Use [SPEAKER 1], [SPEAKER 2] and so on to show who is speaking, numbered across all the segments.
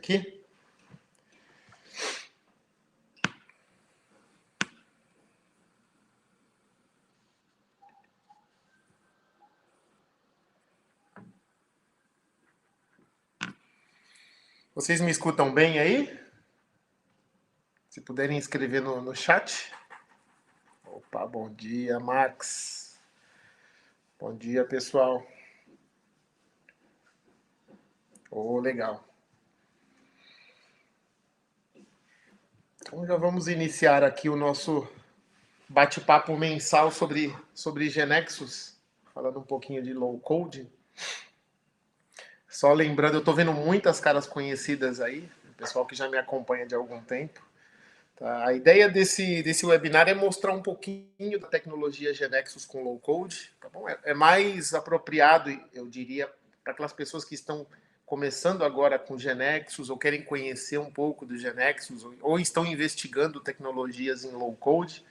[SPEAKER 1] aqui. Vocês me escutam bem aí? Se puderem escrever no chat. Opa, bom dia, Max. Bom dia, pessoal. Legal. Então já vamos iniciar aqui o nosso bate-papo mensal sobre GeneXus, falando um pouquinho de low code. Só lembrando, eu estou vendo muitas caras conhecidas aí, o pessoal que já me acompanha de algum tempo. Tá? A ideia desse webinar é mostrar um pouquinho da tecnologia GeneXus com low code. Tá bom? É mais apropriado, eu diria, para aquelas pessoas que estão começando agora com GeneXus ou querem conhecer um pouco do GeneXus ou estão investigando tecnologias em low code.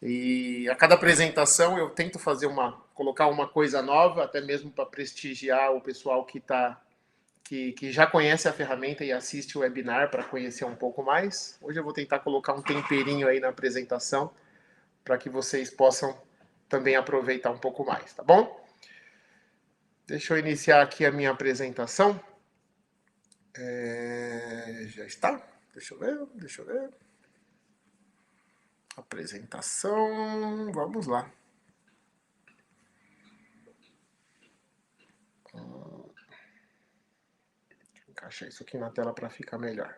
[SPEAKER 1] E a cada apresentação eu tento colocar uma coisa nova, até mesmo para prestigiar o pessoal que já conhece a ferramenta e assiste o webinar para conhecer um pouco mais. Hoje eu vou tentar colocar um temperinho aí na apresentação para que vocês possam também aproveitar um pouco mais, tá bom? Deixa eu iniciar aqui a minha apresentação. Já está? Deixa eu ver. Apresentação, vamos lá. Encaixar isso aqui na tela para ficar melhor.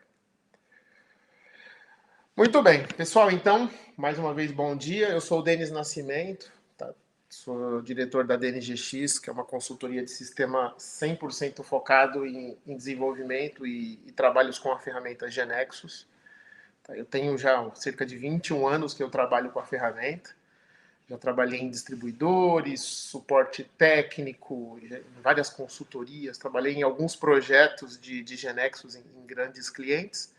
[SPEAKER 1] Muito bem, pessoal, então, mais uma vez, bom dia. Eu sou o Denis Nascimento, tá? Sou diretor da DNGX, que é uma consultoria de sistema 100% focado em desenvolvimento e trabalhos com a ferramenta GeneXus. Tá? Eu tenho já cerca de 21 anos que eu trabalho com a ferramenta. Já trabalhei em distribuidores, suporte técnico, em várias consultorias, trabalhei em alguns projetos de GeneXus em grandes clientes.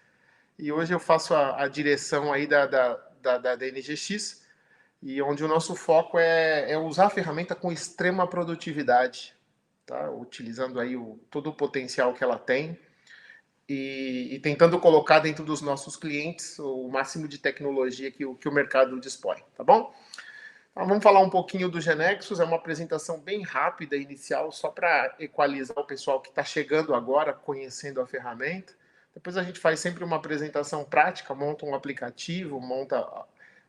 [SPEAKER 1] E hoje eu faço a direção aí da DNGX, e onde o nosso foco é usar a ferramenta com extrema produtividade, tá? Utilizando aí todo o potencial que ela tem e tentando colocar dentro dos nossos clientes o máximo de tecnologia que o mercado dispõe, tá bom? Então, vamos falar um pouquinho do GeneXus, é uma apresentação bem rápida, inicial, só para equalizar o pessoal que está chegando agora, conhecendo a ferramenta. Depois a gente faz sempre uma apresentação prática, monta um aplicativo,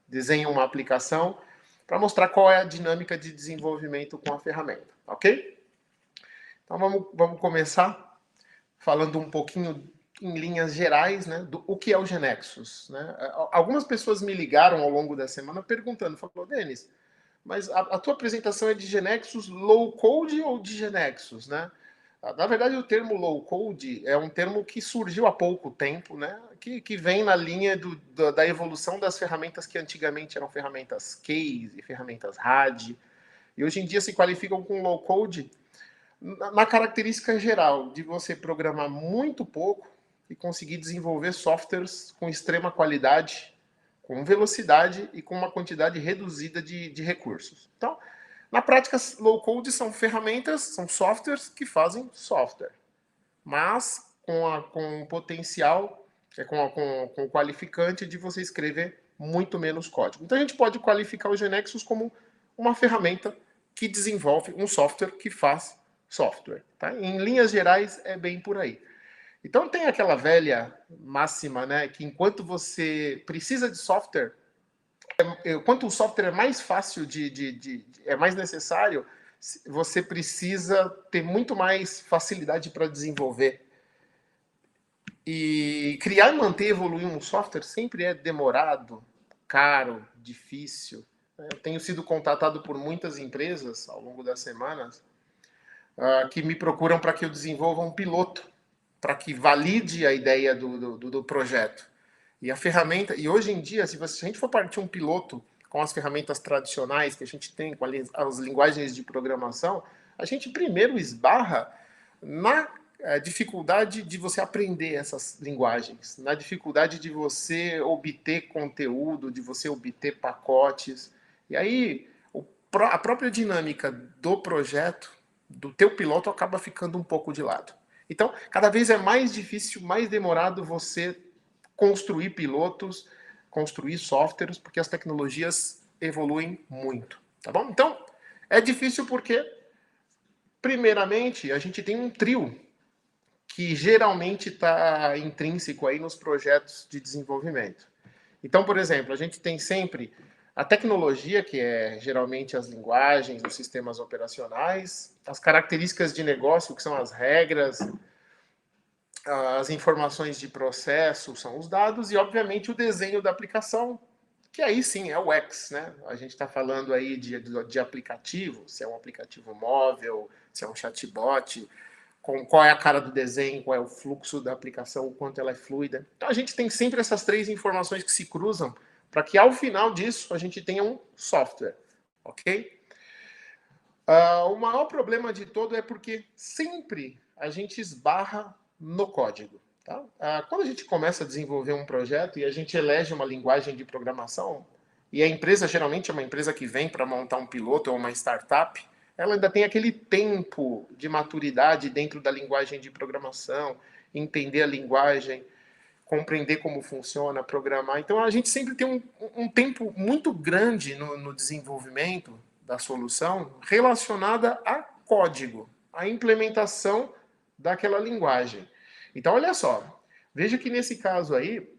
[SPEAKER 1] desenha uma aplicação, para mostrar qual é a dinâmica de desenvolvimento com a ferramenta, ok? Então vamos começar falando um pouquinho em linhas gerais, né, do o que é o GeneXus, né? Algumas pessoas me ligaram ao longo da semana perguntando, falou, Denis, mas a tua apresentação é de GeneXus low code ou de GeneXus, né? Na verdade, o termo low code é um termo que surgiu há pouco tempo, né? Que vem na linha da evolução das ferramentas que antigamente eram ferramentas case, ferramentas RAD, e hoje em dia se qualificam com low code na característica geral de você programar muito pouco e conseguir desenvolver softwares com extrema qualidade, com velocidade e com uma quantidade reduzida de recursos. Então, na prática, low code são ferramentas, são softwares que fazem software, mas com o potencial, com o qualificante de você escrever muito menos código. Então a gente pode qualificar o GeneXus como uma ferramenta que desenvolve um software que faz software. Tá? Em linhas gerais, é bem por aí. Então tem aquela velha máxima, né, que enquanto você precisa de software, quanto o software é mais fácil é mais necessário, você precisa ter muito mais facilidade para desenvolver. E criar, manter e evoluir um software sempre é demorado, caro, difícil. Eu tenho sido contatado por muitas empresas ao longo das semanas que me procuram para que eu desenvolva um piloto, para que valide a ideia do projeto. E a ferramenta, e hoje em dia, se a gente for partir um piloto com as ferramentas tradicionais que a gente tem, com as linguagens de programação, a gente primeiro esbarra na dificuldade de você aprender essas linguagens, na dificuldade de você obter conteúdo, de você obter pacotes. E aí, a própria dinâmica do projeto, do teu piloto, acaba ficando um pouco de lado. Então, cada vez é mais difícil, mais demorado você construir pilotos, construir softwares, porque as tecnologias evoluem muito, tá bom? Então, é difícil porque, primeiramente, a gente tem um trio que geralmente está intrínseco aí nos projetos de desenvolvimento. Então, por exemplo, a gente tem sempre a tecnologia, que é geralmente as linguagens, os sistemas operacionais, as características de negócio, que são as regras, as informações de processo, são os dados, e, obviamente, o desenho da aplicação, que aí sim é o X, né? A gente está falando aí de aplicativo, se é um aplicativo móvel, se é um chatbot, com qual é a cara do desenho, qual é o fluxo da aplicação, o quanto ela é fluida. Então a gente tem sempre essas três informações que se cruzam para que ao final disso a gente tenha um software, ok? O maior problema de todo é porque sempre a gente esbarra no código. Tá? Quando a gente começa a desenvolver um projeto e a gente elege uma linguagem de programação, e a empresa geralmente é uma empresa que vem para montar um piloto ou uma startup, ela ainda tem aquele tempo de maturidade dentro da linguagem de programação, entender a linguagem, compreender como funciona, programar. Então, a gente sempre tem um tempo muito grande no desenvolvimento da solução relacionada a código, a implementação daquela linguagem. Então, olha só, veja que nesse caso aí,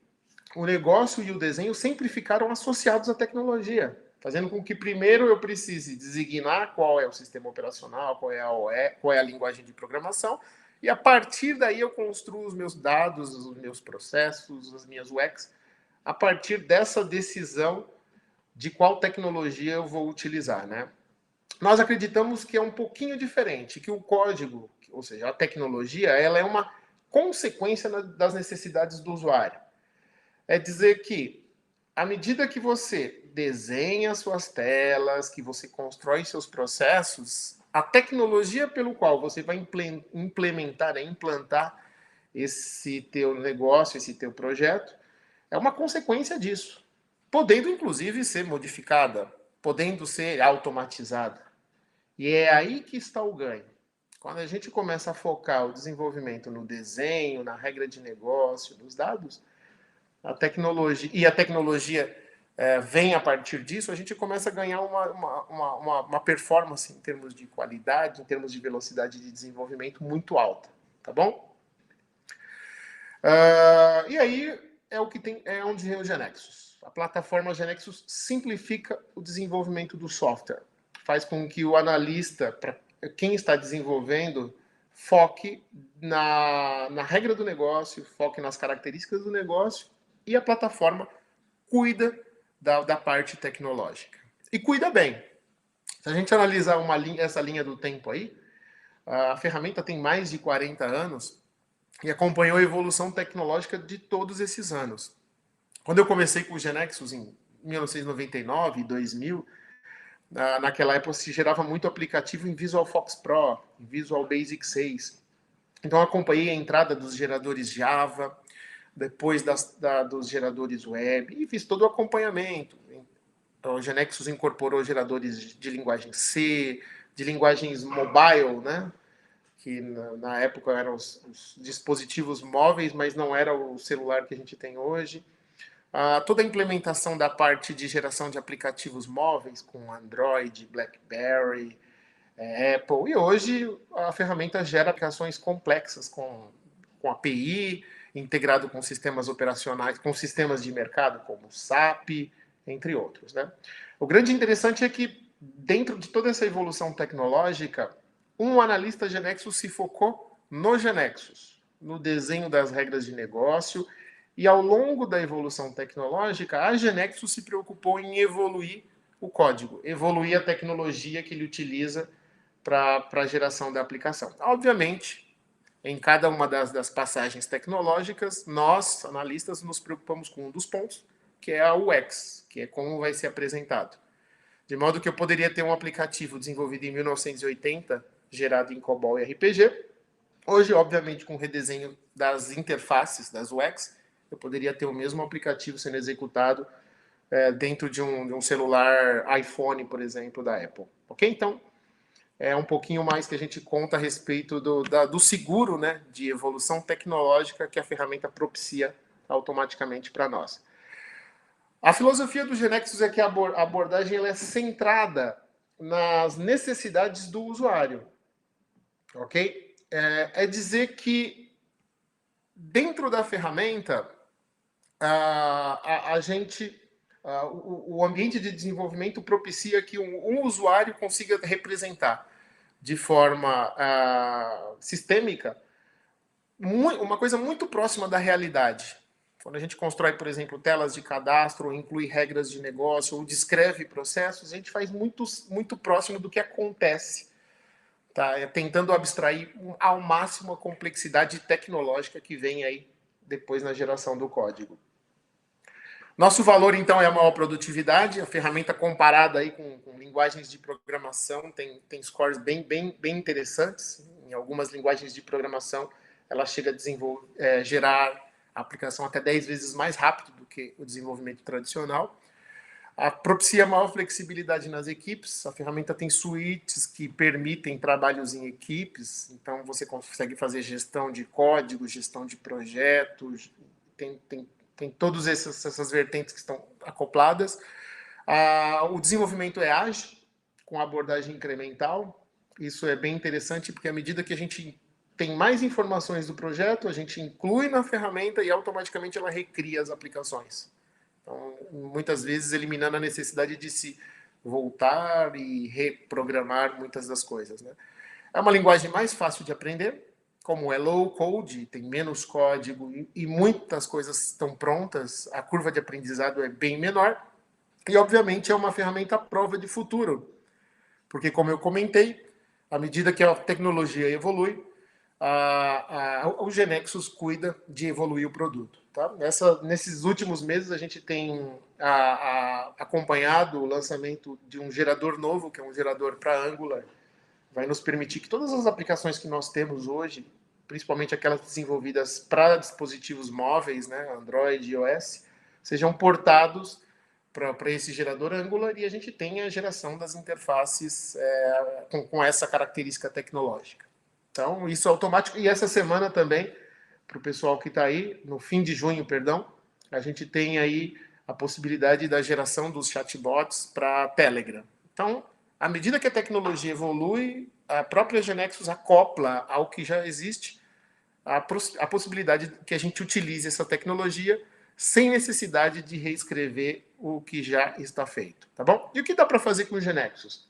[SPEAKER 1] o negócio e o desenho sempre ficaram associados à tecnologia, fazendo com que primeiro eu precise designar qual é o sistema operacional, qual é a OE, qual é a linguagem de programação, e a partir daí eu construo os meus dados, os meus processos, as minhas UX, a partir dessa decisão de qual tecnologia eu vou utilizar, né? Nós acreditamos que é um pouquinho diferente, que o código, ou seja, a tecnologia, ela é uma consequência das necessidades do usuário. É dizer que, à medida que você desenha suas telas, que você constrói seus processos, a tecnologia pelo qual você vai implantar esse teu negócio, esse teu projeto, é uma consequência disso. Podendo, inclusive, ser modificada, podendo ser automatizada. E é aí que está o ganho. Quando a gente começa a focar o desenvolvimento no desenho, na regra de negócio, nos dados, a tecnologia vem a partir disso, a gente começa a ganhar uma performance em termos de qualidade, em termos de velocidade de desenvolvimento muito alta, tá bom? E aí é o que tem, é onde vem o GeneXus. A plataforma GeneXus simplifica o desenvolvimento do software, faz com que o analista, para quem está desenvolvendo, foque na regra do negócio, foque nas características do negócio, e a plataforma cuida da parte tecnológica. E cuida bem. Se a gente analisar essa linha do tempo aí, a ferramenta tem mais de 40 anos e acompanhou a evolução tecnológica de todos esses anos. Quando eu comecei com o GeneXus em 1999, 2000, naquela época se gerava muito aplicativo em Visual Fox Pro, em Visual Basic 6. Então acompanhei a entrada dos geradores Java, depois dos geradores web, e fiz todo o acompanhamento. Então, o GeneXus incorporou geradores de linguagem C, de linguagens mobile, né? Que na época eram os dispositivos móveis, mas não era o celular que a gente tem hoje. Toda a implementação da parte de geração de aplicativos móveis com Android, BlackBerry, Apple. E hoje a ferramenta gera aplicações complexas com API, integrado com sistemas operacionais, com sistemas de mercado como o SAP, entre outros. Né? O grande interessante é que, dentro de toda essa evolução tecnológica, um analista GeneXus se focou no GeneXus, no desenho das regras de negócio, e ao longo da evolução tecnológica, a GeneXus se preocupou em evoluir o código, evoluir a tecnologia que ele utiliza para a geração da aplicação. Obviamente, em cada uma das passagens tecnológicas, nós, analistas, nos preocupamos com um dos pontos, que é a UX, que é como vai ser apresentado. De modo que eu poderia ter um aplicativo desenvolvido em 1980, gerado em COBOL e RPG. Hoje, obviamente, com o redesenho das interfaces, das UX, eu poderia ter o mesmo aplicativo sendo executado dentro de um celular iPhone, por exemplo, da Apple. Ok? Então, é um pouquinho mais que a gente conta a respeito do seguro, né, de evolução tecnológica que a ferramenta propicia automaticamente para nós. A filosofia do GeneXus é que a abordagem ela é centrada nas necessidades do usuário, ok? É dizer que dentro da ferramenta a gente o ambiente de desenvolvimento propicia que um usuário consiga representar de forma sistêmica uma coisa muito próxima da realidade. Quando a gente constrói, por exemplo, telas de cadastro, ou inclui regras de negócio, ou descreve processos, a gente faz muito próximo do que acontece, tá? Tentando abstrair ao máximo a complexidade tecnológica que vem aí depois na geração do código. Nosso valor, então, é a maior produtividade. A ferramenta comparada aí com linguagens de programação tem scores bem interessantes. Em algumas linguagens de programação, ela chega a gerar a aplicação até 10 vezes mais rápido do que o desenvolvimento tradicional. Propicia maior flexibilidade nas equipes. A ferramenta tem suítes que permitem trabalhos em equipes. Então, você consegue fazer gestão de código, gestão de projetos. Tem todas essas vertentes que estão acopladas. O desenvolvimento é ágil, com abordagem incremental. Isso é bem interessante, porque à medida que a gente tem mais informações do projeto, a gente inclui na ferramenta e automaticamente ela recria as aplicações. Então, muitas vezes eliminando a necessidade de se voltar e reprogramar muitas das coisas, né? É uma linguagem mais fácil de aprender, como é low code, tem menos código e muitas coisas estão prontas, a curva de aprendizado é bem menor. E, obviamente, é uma ferramenta à prova de futuro, porque, como eu comentei, à medida que a tecnologia evolui, o GeneXus cuida de evoluir o produto. Tá? Nesses últimos meses, a gente tem acompanhado o lançamento de um gerador novo, que é um gerador para Angular. Vai nos permitir que todas as aplicações que nós temos hoje, principalmente aquelas desenvolvidas para dispositivos móveis, né, Android e iOS, sejam portados para esse gerador Angular e a gente tenha a geração das interfaces com essa característica tecnológica. Então, isso é automático. E essa semana também, para o pessoal que está aí, no fim de junho, perdão, a gente tem aí a possibilidade da geração dos chatbots para Telegram. Então, à medida que a tecnologia evolui, a própria GeneXus acopla ao que já existe a possibilidade que a gente utilize essa tecnologia sem necessidade de reescrever o que já está feito, tá bom? E o que dá para fazer com o GeneXus?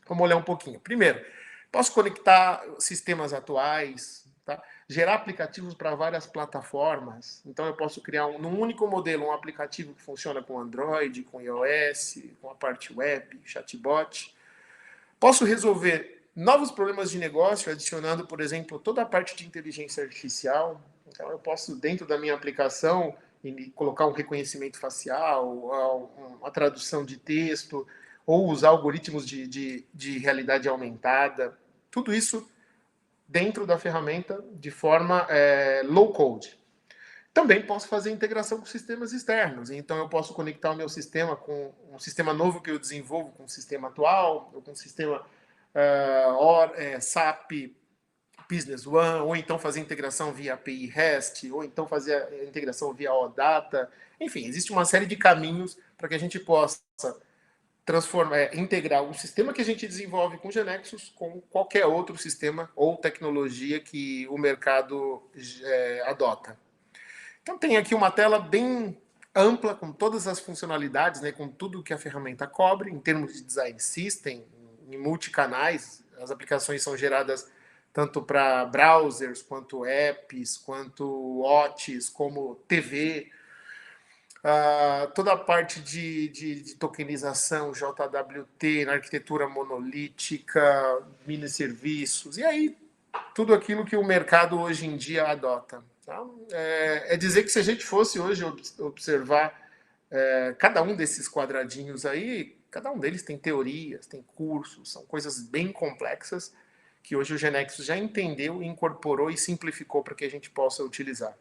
[SPEAKER 1] Vamos olhar um pouquinho. Primeiro, posso conectar sistemas atuais, tá? Gerar aplicativos para várias plataformas. Então, eu posso criar num único modelo um aplicativo que funciona com Android, com iOS, com a parte web, chatbot. Posso resolver novos problemas de negócio, adicionando, por exemplo, toda a parte de inteligência artificial. Então, eu posso, dentro da minha aplicação, colocar um reconhecimento facial, uma tradução de texto, ou usar algoritmos de realidade aumentada. Tudo isso dentro da ferramenta de forma low code. Também posso fazer integração com sistemas externos. Então, eu posso conectar o meu sistema com um sistema novo que eu desenvolvo com o sistema atual, ou com o sistema SAP Business One, ou então fazer integração via API REST, ou então fazer a integração via OData. Enfim, existe uma série de caminhos para que a gente possa integrar um sistema que a gente desenvolve com GeneXus com qualquer outro sistema ou tecnologia que o mercado adota. Então, tem aqui uma tela bem ampla, com todas as funcionalidades, né, com tudo que a ferramenta cobre, em termos de design system, em multicanais. As aplicações são geradas tanto para browsers, quanto apps, quanto watches, como TV. Toda a parte de tokenização, JWT, na arquitetura monolítica, mini-serviços, e aí tudo aquilo que o mercado hoje em dia adota. Tá? Dizer que se a gente fosse hoje observar cada um desses quadradinhos aí, cada um deles tem teorias, tem cursos, são coisas bem complexas que hoje o GeneXus já entendeu, incorporou e simplificou para que a gente possa utilizar.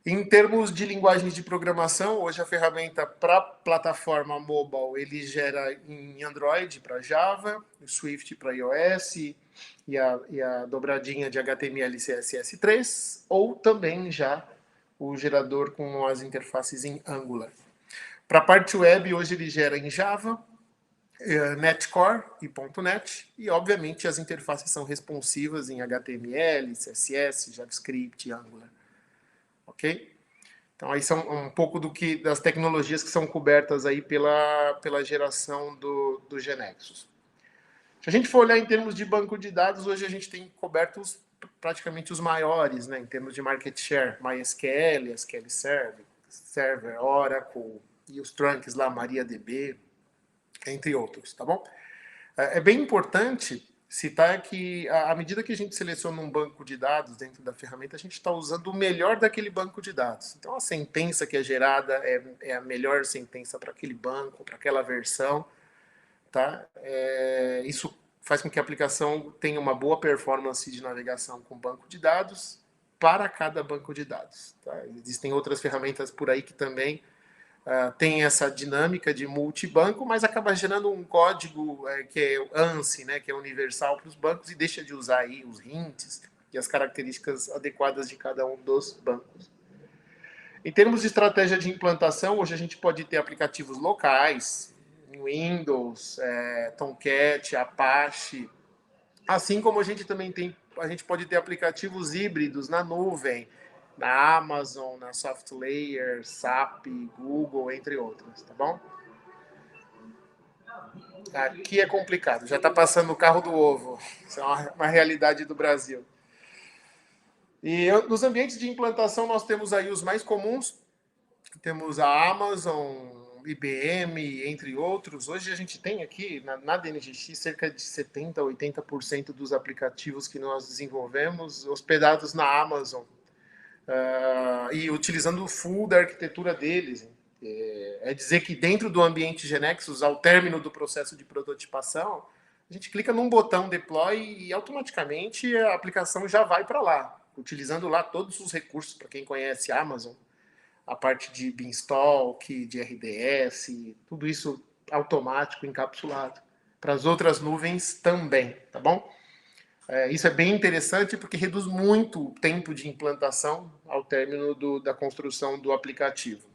[SPEAKER 1] Em termos de linguagens de programação, hoje a ferramenta para plataforma mobile, ele gera em Android para Java, o Swift para iOS e a dobradinha de HTML e CSS3, ou também já o gerador com as interfaces em Angular. Para a parte web, hoje ele gera em Java, Netcore e .NET, e obviamente as interfaces são responsivas em HTML, CSS, JavaScript e Angular. Ok? Então, aí são um pouco das tecnologias que são cobertas aí pela geração do GeneXus. Se a gente for olhar em termos de banco de dados, hoje a gente tem coberto praticamente os maiores, né, em termos de market share, MySQL, SQL Server, Oracle, e os trunks lá, MariaDB, entre outros, tá bom? É bem importante citar que, à medida que a gente seleciona um banco de dados dentro da ferramenta, a gente está usando o melhor daquele banco de dados. Então, a sentença que é gerada é a melhor sentença para aquele banco, para aquela versão. Tá? Isso faz com que a aplicação tenha uma boa performance de navegação com banco de dados para cada banco de dados. Tá? Existem outras ferramentas por aí que também tem essa dinâmica de multibanco, mas acaba gerando um código que é o ANSI, né, que é universal para os bancos, e deixa de usar aí os hints e as características adequadas de cada um dos bancos. Em termos de estratégia de implantação, hoje a gente pode ter aplicativos locais, Windows, Tomcat, Apache, assim como a gente pode ter aplicativos híbridos na nuvem, na Amazon, na SoftLayer, SAP, Google, entre outros, tá bom? Aqui é complicado, já está passando o carro do ovo. Isso é uma realidade do Brasil. E nos ambientes de implantação nós temos aí os mais comuns, temos a Amazon, IBM, entre outros. Hoje a gente tem aqui na DNGX cerca de 70% a 80% dos aplicativos que nós desenvolvemos hospedados na Amazon. E utilizando o full da arquitetura deles. É dizer que dentro do ambiente GeneXus, ao término do processo de prototipação, a gente clica num botão deploy e automaticamente a aplicação já vai para lá, utilizando lá todos os recursos, para quem conhece a Amazon, a parte de Beanstalk, de RDS, tudo isso automático, encapsulado. Para as outras nuvens também, tá bom? Isso é bem interessante porque reduz muito o tempo de implantação ao término da construção do aplicativo.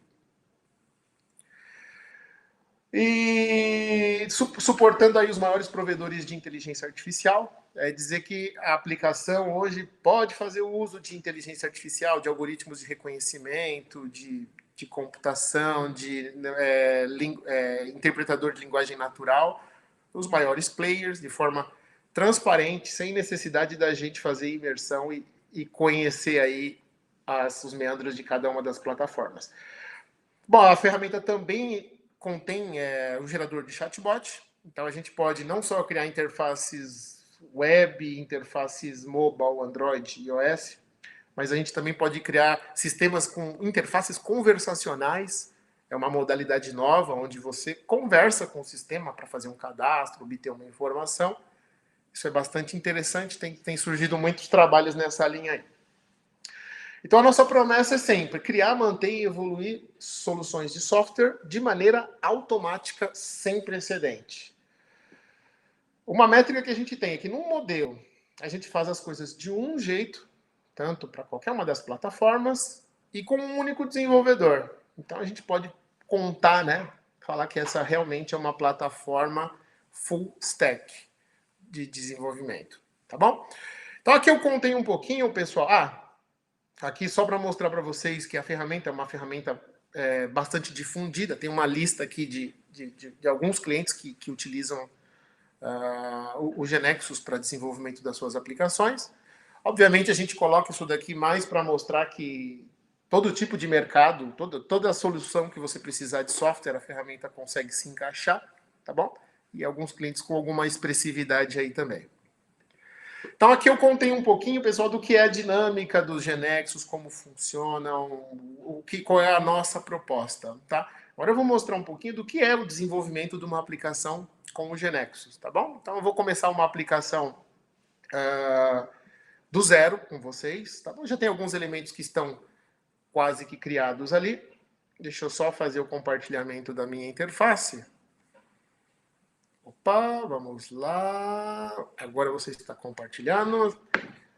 [SPEAKER 1] E suportando aí os maiores provedores de inteligência artificial, dizer que a aplicação hoje pode fazer o uso de inteligência artificial, de algoritmos de reconhecimento, de computação, de interpretador de linguagem natural, os maiores players, de forma transparente, sem necessidade da gente fazer imersão e conhecer aí os meandros de cada uma das plataformas. Bom, a ferramenta também contém o gerador de chatbot, então a gente pode não só criar interfaces web, interfaces mobile, Android e iOS, mas a gente também pode criar sistemas com interfaces conversacionais. É uma modalidade nova, onde você conversa com o sistema para fazer um cadastro, obter uma informação. Isso é bastante interessante, tem surgido muitos trabalhos nessa linha aí. Então, a nossa promessa é sempre criar, manter e evoluir soluções de software de maneira automática, sem precedente. Uma métrica que a gente tem é que, num modelo, a gente faz as coisas de um jeito, tanto para qualquer uma das plataformas, e com um único desenvolvedor. Então, a gente pode contar, né, falar que essa realmente é uma plataforma full stack de desenvolvimento, tá bom? Então, aqui eu contei um pouquinho, pessoal. Aqui só para mostrar para vocês que a ferramenta é uma ferramenta bastante difundida. Tem uma lista aqui de alguns clientes que utilizam o GeneXus para desenvolvimento das suas aplicações. Obviamente, a gente coloca isso daqui mais para mostrar que todo tipo de mercado, toda a solução que você precisar de software, a ferramenta consegue se encaixar, tá bom? E alguns clientes com alguma expressividade aí também. Então, aqui eu contei um pouquinho, pessoal, do que é a dinâmica dos GeneXus, como funcionam, qual é a nossa proposta, tá? Agora eu vou mostrar um pouquinho do que é o desenvolvimento de uma aplicação com o GeneXus, tá bom? Então, eu vou começar uma aplicação do zero com vocês, tá bom? Já tem alguns elementos que estão quase que criados ali. Deixa eu só fazer o compartilhamento da minha interface. Opa, vamos lá. Agora você está compartilhando.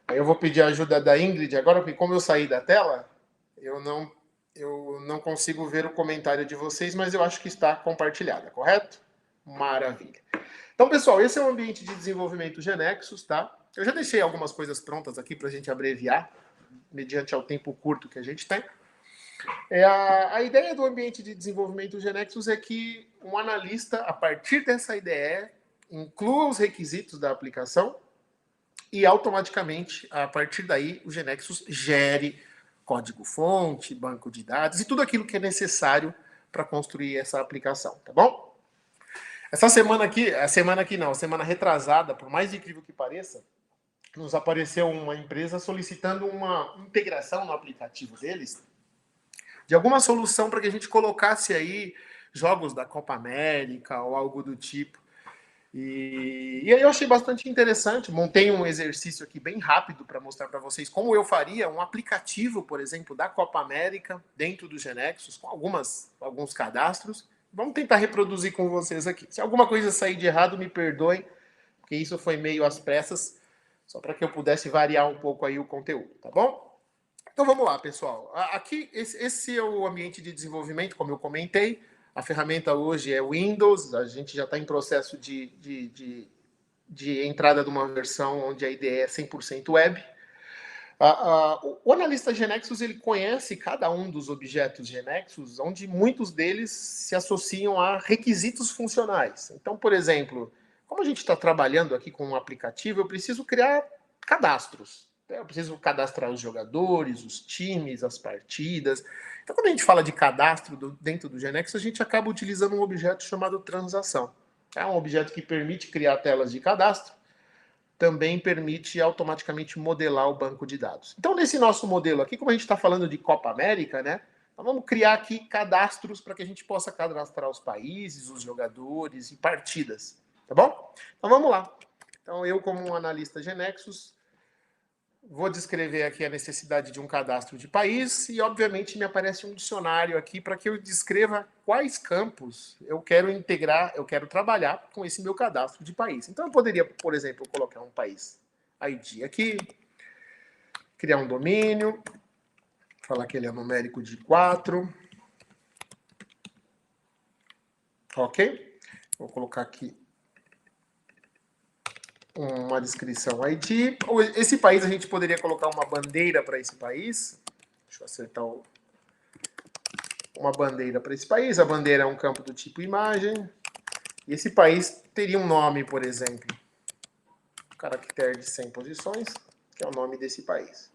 [SPEAKER 1] Aí eu vou pedir a ajuda da Ingrid agora, porque como eu saí da tela, eu não consigo ver o comentário de vocês, mas eu acho que está compartilhada, correto? Maravilha. Então, pessoal, esse é o ambiente de desenvolvimento Genexus, tá? Eu já deixei algumas coisas prontas aqui para a gente abreviar, mediante ao tempo curto que a gente tem. A ideia do ambiente de desenvolvimento Genexus é que um analista, a partir dessa ideia, inclua os requisitos da aplicação e automaticamente, a partir daí, o Genexus gere código-fonte, banco de dados e tudo aquilo que é necessário para construir essa aplicação, tá bom? Essa semana aqui, a semana retrasada, por mais incrível que pareça, nos apareceu uma empresa solicitando uma integração no aplicativo deles de alguma solução para que a gente colocasse aí jogos da Copa América ou algo do tipo. E aí eu achei bastante interessante, montei um exercício aqui bem rápido para mostrar para vocês como eu faria um aplicativo, por exemplo, da Copa América dentro do Genexus, com alguns cadastros. Vamos tentar reproduzir com vocês aqui. Se alguma coisa sair de errado, me perdoem, porque isso foi meio às pressas, só para que eu pudesse variar um pouco aí o conteúdo, tá bom? Então vamos lá, pessoal. Aqui, esse é o ambiente de desenvolvimento, como eu comentei. A ferramenta hoje é Windows, a gente já está em processo de entrada de uma versão onde a IDE é 100% web. O analista Genexus ele conhece cada um dos objetos Genexus, onde muitos deles se associam a requisitos funcionais. Então, por exemplo, como a gente está trabalhando aqui com um aplicativo, eu preciso criar cadastros. Eu preciso cadastrar os jogadores, os times, as partidas. Então, quando a gente fala de cadastro dentro do Genexus, a gente acaba utilizando um objeto chamado transação. É um objeto que permite criar telas de cadastro, também permite automaticamente modelar o banco de dados. Então, nesse nosso modelo aqui, como a gente está falando de Copa América, né? Nós vamos criar aqui cadastros para que a gente possa cadastrar os países, os jogadores e partidas. Tá bom? Então, vamos lá. Então, eu, como um analista Genexus, vou descrever aqui a necessidade de um cadastro de país e, obviamente, me aparece um dicionário aqui para que eu descreva quais campos eu quero integrar, eu quero trabalhar com esse meu cadastro de país. Então, eu poderia, por exemplo, colocar um país ID aqui, criar um domínio, falar que ele é numérico de 4. Ok? Vou colocar aqui uma descrição ID. Esse país a gente poderia colocar uma bandeira para esse país. Deixa eu acertar uma bandeira para esse país. A bandeira é um campo do tipo imagem. E esse país teria um nome, por exemplo. Caractere de 100 posições, que é o nome desse país.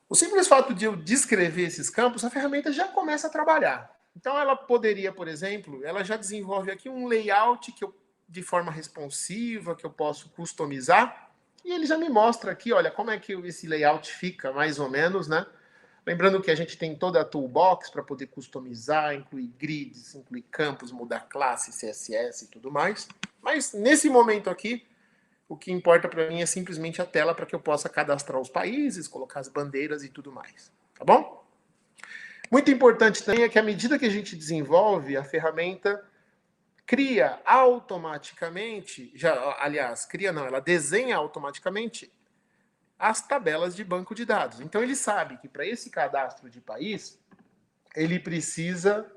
[SPEAKER 1] O simples fato de eu descrever esses campos, a ferramenta já começa a trabalhar. Então ela poderia, por exemplo, ela já desenvolve aqui um layout que eu de forma responsiva, que eu posso customizar, e ele já me mostra aqui, olha, como é que esse layout fica, mais ou menos, né? Lembrando que a gente tem toda a toolbox para poder customizar, incluir grids, incluir campos, mudar classe, CSS e tudo mais. Mas nesse momento aqui, o que importa para mim é simplesmente a tela para que eu possa cadastrar os países, colocar as bandeiras e tudo mais. Tá bom? Muito importante também é que à medida que a gente desenvolve, a ferramenta cria automaticamente, ela desenha automaticamente as tabelas de banco de dados. Então ele sabe que para esse cadastro de país, ele precisa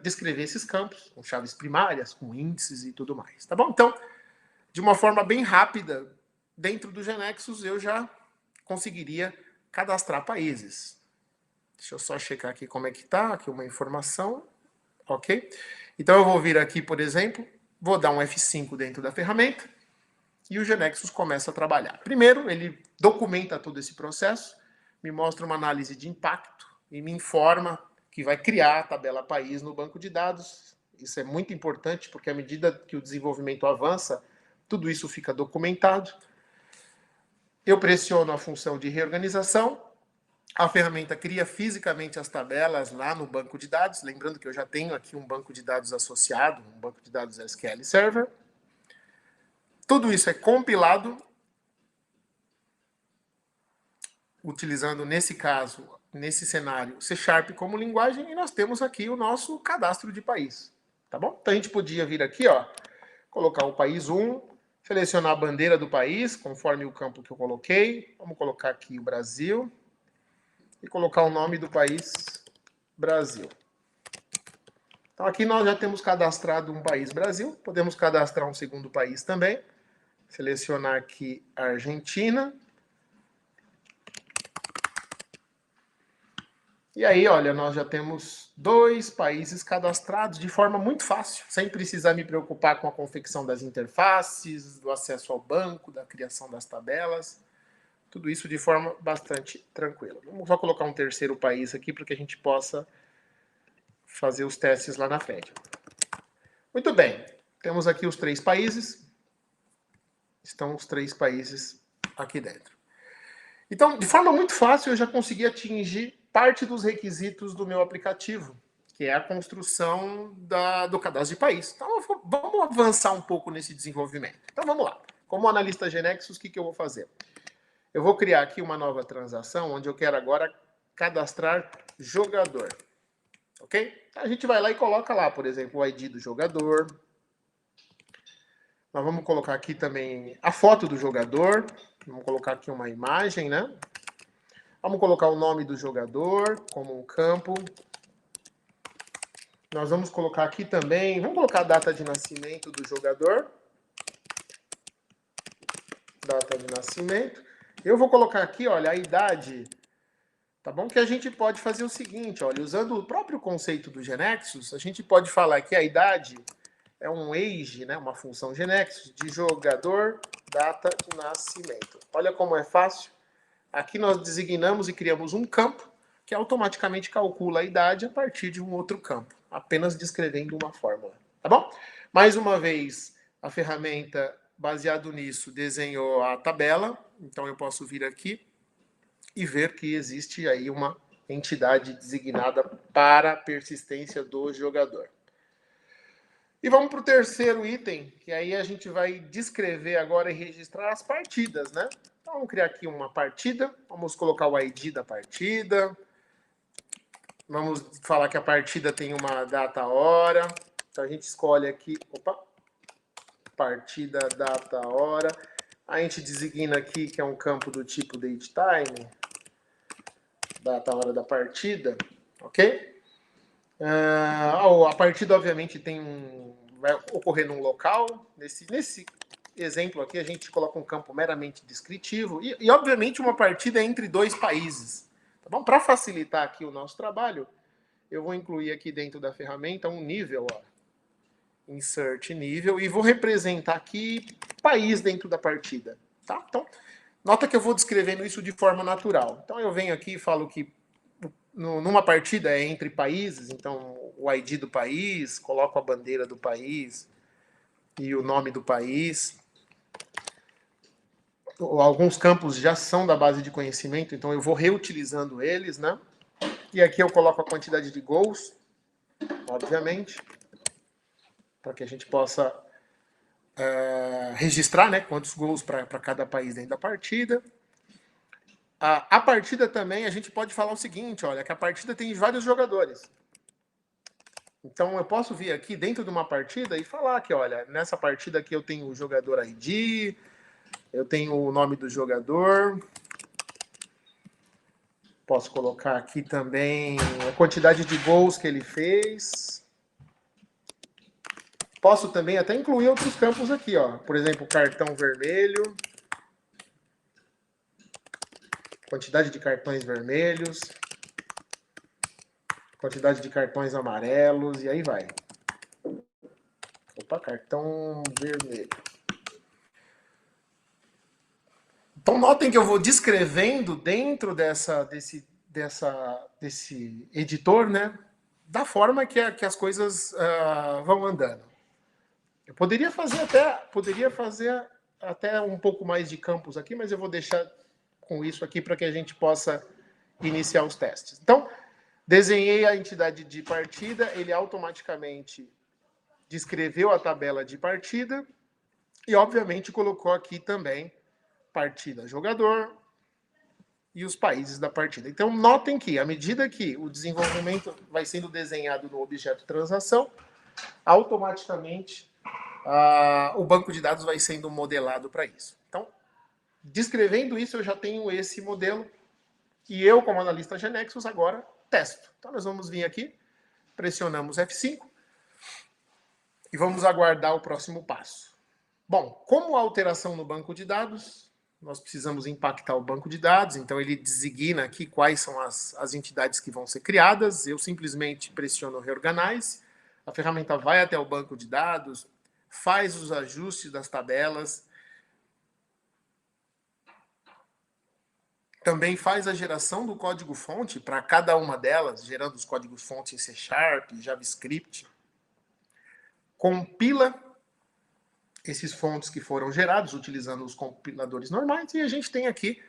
[SPEAKER 1] descrever esses campos com chaves primárias, com índices e tudo mais. Tá bom? Então, de uma forma bem rápida, dentro do Genexus, eu já conseguiria cadastrar países. Deixa eu só checar aqui como é que está, aqui uma informação. Ok? Então eu vou vir aqui, por exemplo, vou dar um F5 dentro da ferramenta e o Genexus começa a trabalhar. Primeiro, ele documenta todo esse processo, me mostra uma análise de impacto e me informa que vai criar a tabela país no banco de dados. Isso é muito importante, porque à medida que o desenvolvimento avança, tudo isso fica documentado. Eu pressiono a função de reorganização. A ferramenta cria fisicamente as tabelas lá no banco de dados. Lembrando que eu já tenho aqui um banco de dados associado, um banco de dados SQL Server. Tudo isso é compilado. utilizando, nesse caso, nesse cenário, C# como linguagem, e nós temos aqui o nosso cadastro de país. Tá bom? Então a gente podia vir aqui, ó, colocar o país 1, selecionar a bandeira do país, conforme o campo que eu coloquei. Vamos colocar aqui o Brasil. E colocar o nome do país, Brasil. Então aqui nós já temos cadastrado um país, Brasil. Podemos cadastrar um segundo país também. Selecionar aqui a Argentina. E aí, olha, nós já temos 2 países cadastrados de forma muito fácil, sem precisar me preocupar com a confecção das interfaces, do acesso ao banco, da criação das tabelas. Tudo isso de forma bastante tranquila. Vamos só colocar um terceiro país aqui para que a gente possa fazer os testes lá na frente. Muito bem, temos aqui os 3 países. Estão os 3 países aqui dentro. Então, de forma muito fácil, eu já consegui atingir parte dos requisitos do meu aplicativo, que é a construção do cadastro de país. Então, vamos avançar um pouco nesse desenvolvimento. Então, vamos lá. Como analista Genexus, o que eu vou fazer? Eu vou criar aqui uma nova transação, onde eu quero agora cadastrar jogador. Ok? A gente vai lá e coloca lá, por exemplo, o ID do jogador. Nós vamos colocar aqui também a foto do jogador. Vamos colocar aqui uma imagem, né? Vamos colocar o nome do jogador como um campo. Nós vamos colocar aqui também, vamos colocar a data de nascimento do jogador. Data de nascimento. Eu vou colocar aqui, olha, a idade. Tá bom? Que a gente pode fazer o seguinte, olha, usando o próprio conceito do Genexus, a gente pode falar que a idade é um age, né, uma função Genexus, de jogador, data de nascimento. Olha como é fácil. Aqui nós designamos e criamos um campo que automaticamente calcula a idade a partir de um outro campo, apenas descrevendo uma fórmula. Tá bom? Mais uma vez, a ferramenta, baseado nisso, desenhou a tabela. Então eu posso vir aqui e ver que existe aí uma entidade designada para a persistência do jogador. E vamos para o terceiro item, que aí a gente vai descrever agora e registrar as partidas, né? Então vamos criar aqui uma partida, vamos colocar o ID da partida, vamos falar que a partida tem uma data, hora, então a gente escolhe aqui, partida, data, hora, a gente designa aqui que é um campo do tipo datetime, data, hora da partida, ok? A partida, obviamente, vai ocorrer num local. Nesse exemplo aqui, a gente coloca um campo meramente descritivo. E obviamente, uma partida é entre 2 países. Tá bom? Para facilitar aqui o nosso trabalho, eu vou incluir aqui dentro da ferramenta um nível, ó, insert nível, e vou representar aqui país dentro da partida. Tá? Então, nota que eu vou descrevendo isso de forma natural. Então, eu venho aqui e falo que numa partida é entre países, então o ID do país, coloco a bandeira do país e o nome do país. Alguns campos já são da base de conhecimento, então eu vou reutilizando eles, né? E aqui eu coloco a quantidade de gols, obviamente, para que a gente possa registrar, né, quantos gols para cada país dentro da partida. A partida também, a gente pode falar o seguinte, olha, que a partida tem vários jogadores. Então, eu posso vir aqui dentro de uma partida e falar que, olha, nessa partida aqui eu tenho o jogador ID, eu tenho o nome do jogador. Posso colocar aqui também a quantidade de gols que ele fez. Posso também até incluir outros campos aqui, ó. Por exemplo, cartão vermelho. Quantidade de cartões vermelhos. Quantidade de cartões amarelos, e aí vai. Opa, cartão vermelho. Então, notem que eu vou descrevendo dentro desse editor, né, da forma que as coisas vão andando. Eu poderia fazer até um pouco mais de campos aqui, mas eu vou deixar com isso aqui para que a gente possa iniciar os testes. Então, desenhei a entidade de partida, ele automaticamente descreveu a tabela de partida e, obviamente, colocou aqui também partida jogador, e os países da partida. Então, notem que, à medida que o desenvolvimento vai sendo desenhado no objeto transação, automaticamente o banco de dados vai sendo modelado para isso. Então, descrevendo isso, eu já tenho esse modelo e eu, como analista Genexus, agora testo. Então, nós vamos vir aqui, pressionamos F5 e vamos aguardar o próximo passo. Bom, como a alteração no banco de dados, nós precisamos impactar o banco de dados, então ele designa aqui quais são as entidades que vão ser criadas, eu simplesmente pressiono Reorganize, a ferramenta vai até o banco de dados, faz os ajustes das tabelas, também faz a geração do código-fonte para cada uma delas, gerando os códigos-fonte em C#, JavaScript, compila esses fontes que foram gerados utilizando os compiladores normais e a gente tem aqui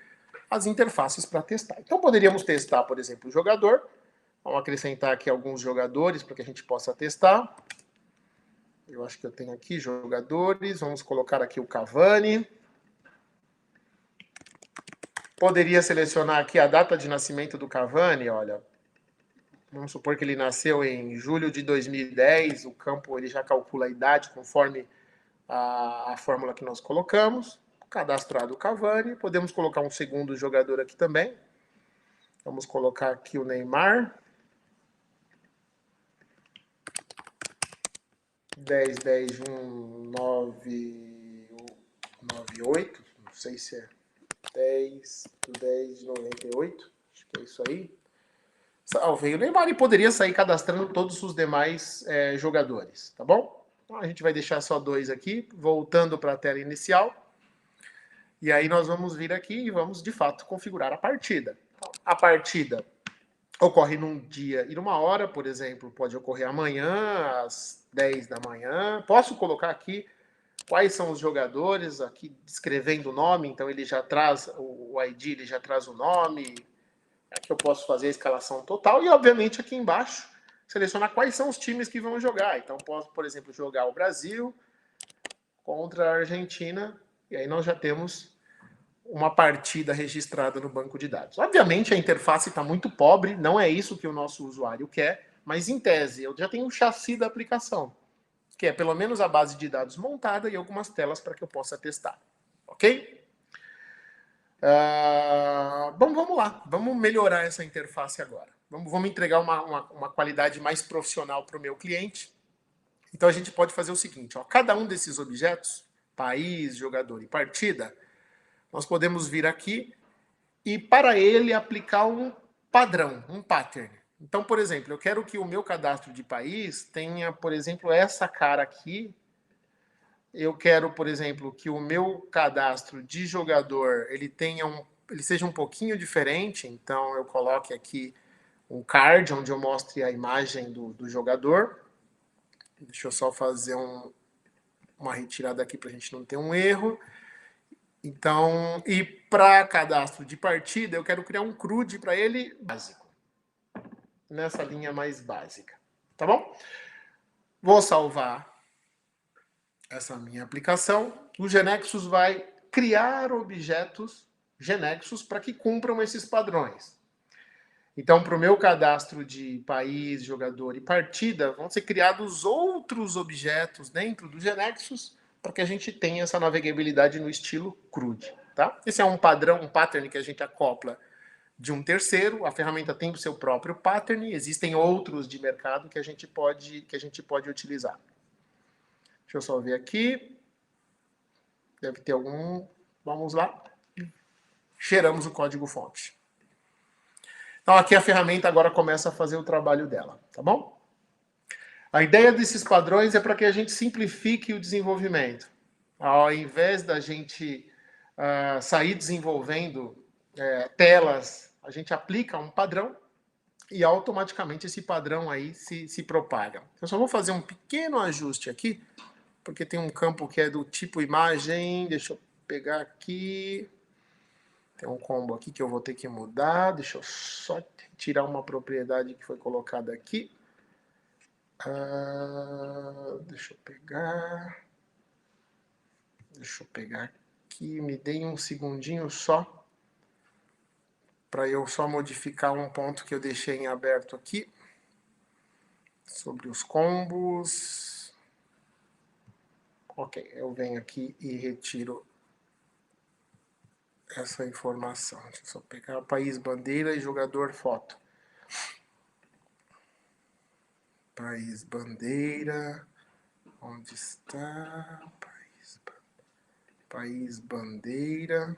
[SPEAKER 1] as interfaces para testar. Então poderíamos testar, por exemplo, o jogador. Vamos acrescentar aqui alguns jogadores para que a gente possa testar. Eu acho que eu tenho aqui jogadores. Vamos colocar aqui o Cavani. Poderia selecionar aqui a data de nascimento do Cavani, olha. Vamos supor que ele nasceu em julho de 2010. O campo ele já calcula a idade conforme a fórmula que nós colocamos. Cadastrado o Cavani. Podemos colocar um segundo jogador aqui também. Vamos colocar aqui o Neymar. 10, 10, 1, 9, 9, 8. Não sei se é 10, 10, 98. Acho que é isso aí. Salvei o Neymar e poderia sair cadastrando todos os demais jogadores, tá bom? Então a gente vai deixar só 2 aqui, voltando para a tela inicial. E aí nós vamos vir aqui e vamos, de fato, configurar a partida. Então, a partida ocorre num dia e numa hora, por exemplo, pode ocorrer amanhã, às 10 da manhã. Posso colocar aqui quais são os jogadores, aqui descrevendo o nome, então ele já traz o ID, ele já traz o nome. Aqui eu posso fazer a escalação total e, obviamente, aqui embaixo, selecionar quais são os times que vão jogar. Então, posso, por exemplo, jogar o Brasil contra a Argentina, e aí nós já temos uma partida registrada no banco de dados. Obviamente, a interface está muito pobre, não é isso que o nosso usuário quer, mas, em tese, eu já tenho o chassi da aplicação, que é pelo menos a base de dados montada e algumas telas para que eu possa testar. Ok? Bom, vamos lá. Vamos melhorar essa interface agora. Vamos entregar uma qualidade mais profissional para o meu cliente. Então, a gente pode fazer o seguinte. Ó, cada um desses objetos, país, jogador e partida, nós podemos vir aqui e, para ele, aplicar um padrão, um pattern. Então, por exemplo, eu quero que o meu cadastro de país tenha, por exemplo, essa cara aqui. Eu quero, por exemplo, que o meu cadastro de jogador ele seja um pouquinho diferente. Então, eu coloque aqui um card onde eu mostre a imagem do jogador. Deixa eu só fazer uma retirada aqui para a gente não ter um erro. Então, e para cadastro de partida, eu quero criar um CRUD para ele básico. Nessa linha mais básica. Tá bom? Vou salvar essa minha aplicação. O Genexus vai criar objetos Genexus para que cumpram esses padrões. Então, para o meu cadastro de país, jogador e partida, vão ser criados outros objetos dentro do Genexus para que a gente tenha essa navegabilidade no estilo CRUD. Tá? Esse é um padrão, um pattern que a gente acopla de um terceiro. A ferramenta tem o seu próprio pattern. Existem outros de mercado que a gente pode utilizar. Deixa eu só ver aqui. Deve ter algum. Vamos lá. Geramos o código-fonte. Então, aqui a ferramenta agora começa a fazer o trabalho dela, tá bom? A ideia desses padrões é para que a gente simplifique o desenvolvimento. Ao invés da gente sair desenvolvendo telas, a gente aplica um padrão e automaticamente esse padrão aí se propaga. Eu só vou fazer um pequeno ajuste aqui, porque tem um campo que é do tipo imagem. Deixa eu pegar aqui. Tem um combo aqui que eu vou ter que mudar. Deixa eu só tirar uma propriedade que foi colocada aqui. Deixa eu pegar. Deixa eu pegar aqui. Me deem um segundinho só. para eu só modificar um ponto que eu deixei em aberto aqui, sobre os combos. Ok, eu venho aqui e retiro essa informação. Deixa eu só pegar país, bandeira e jogador foto. País, bandeira. Onde está? País, bandeira.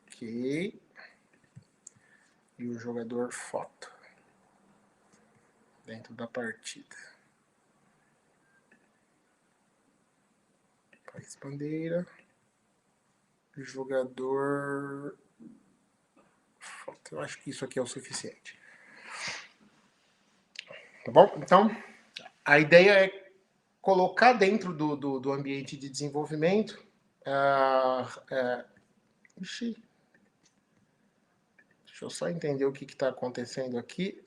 [SPEAKER 1] Ok. E o jogador foto. Dentro da partida. País, bandeira. Jogador foto. Eu acho que isso aqui é o suficiente. Tá bom? Então, a ideia é colocar dentro do ambiente de desenvolvimento. Ixi, deixa eu só entender o que está acontecendo aqui.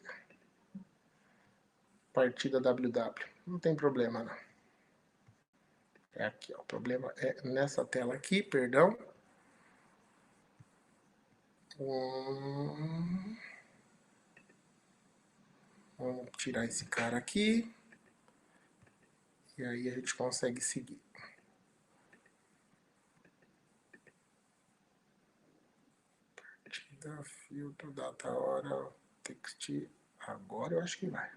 [SPEAKER 1] Partida WW. Não tem problema, não. É aqui, ó. O problema é nessa tela aqui, perdão. Vamos tirar esse cara aqui. E aí a gente consegue seguir. Partida, filtro, data, hora, text. Agora eu acho que vai.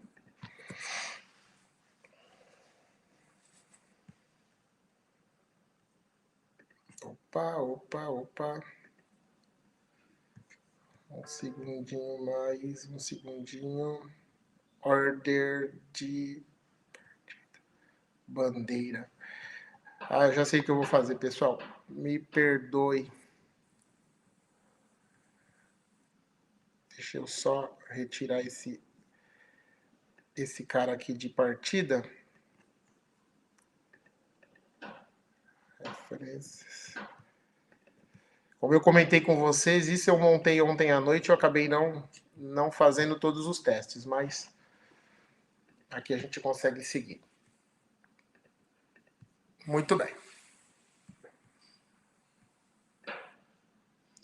[SPEAKER 1] Opa. Um segundinho mais, um segundinho. Order de bandeira. Ah, já sei o que eu vou fazer, pessoal. Me perdoe. Deixa eu só retirar esse cara aqui de partida. Referências. Como eu comentei com vocês, isso eu montei ontem à noite, eu acabei não fazendo todos os testes, mas aqui a gente consegue seguir. Muito bem.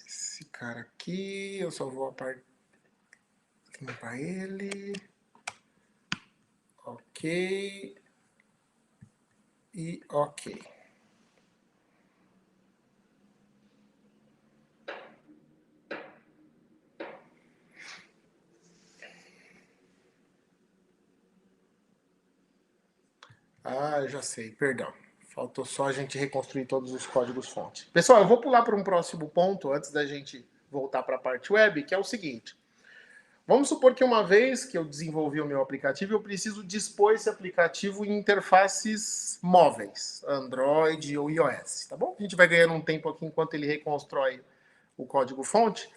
[SPEAKER 1] Esse cara aqui, eu só vou limpar ele. Ok. E ok. Ah, já sei, perdão. Faltou só a gente reconstruir todos os códigos-fonte. Pessoal, eu vou pular para um próximo ponto antes da gente voltar para a parte web, que é o seguinte. Vamos supor que uma vez que eu desenvolvi o meu aplicativo, eu preciso dispor esse aplicativo em interfaces móveis, Android ou iOS, tá bom? A gente vai ganhando um tempo aqui enquanto ele reconstrói o código-fonte.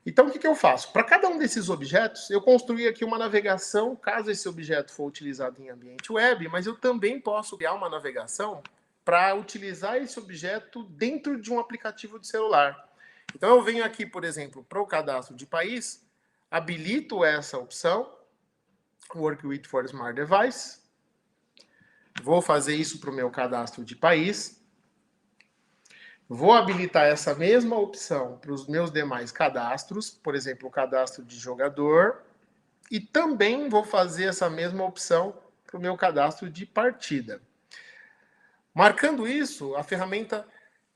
[SPEAKER 1] Então, o que eu faço? Para cada um desses objetos, eu construí aqui uma navegação, caso esse objeto for utilizado em ambiente web, mas eu também posso criar uma navegação para utilizar esse objeto dentro de um aplicativo de celular. Então, eu venho aqui, por exemplo, para o cadastro de país, habilito essa opção, Work with for Smart Device, vou fazer isso para o meu cadastro de país, vou habilitar essa mesma opção para os meus demais cadastros, por exemplo, o cadastro de jogador, e também vou fazer essa mesma opção para o meu cadastro de partida. Marcando isso, a ferramenta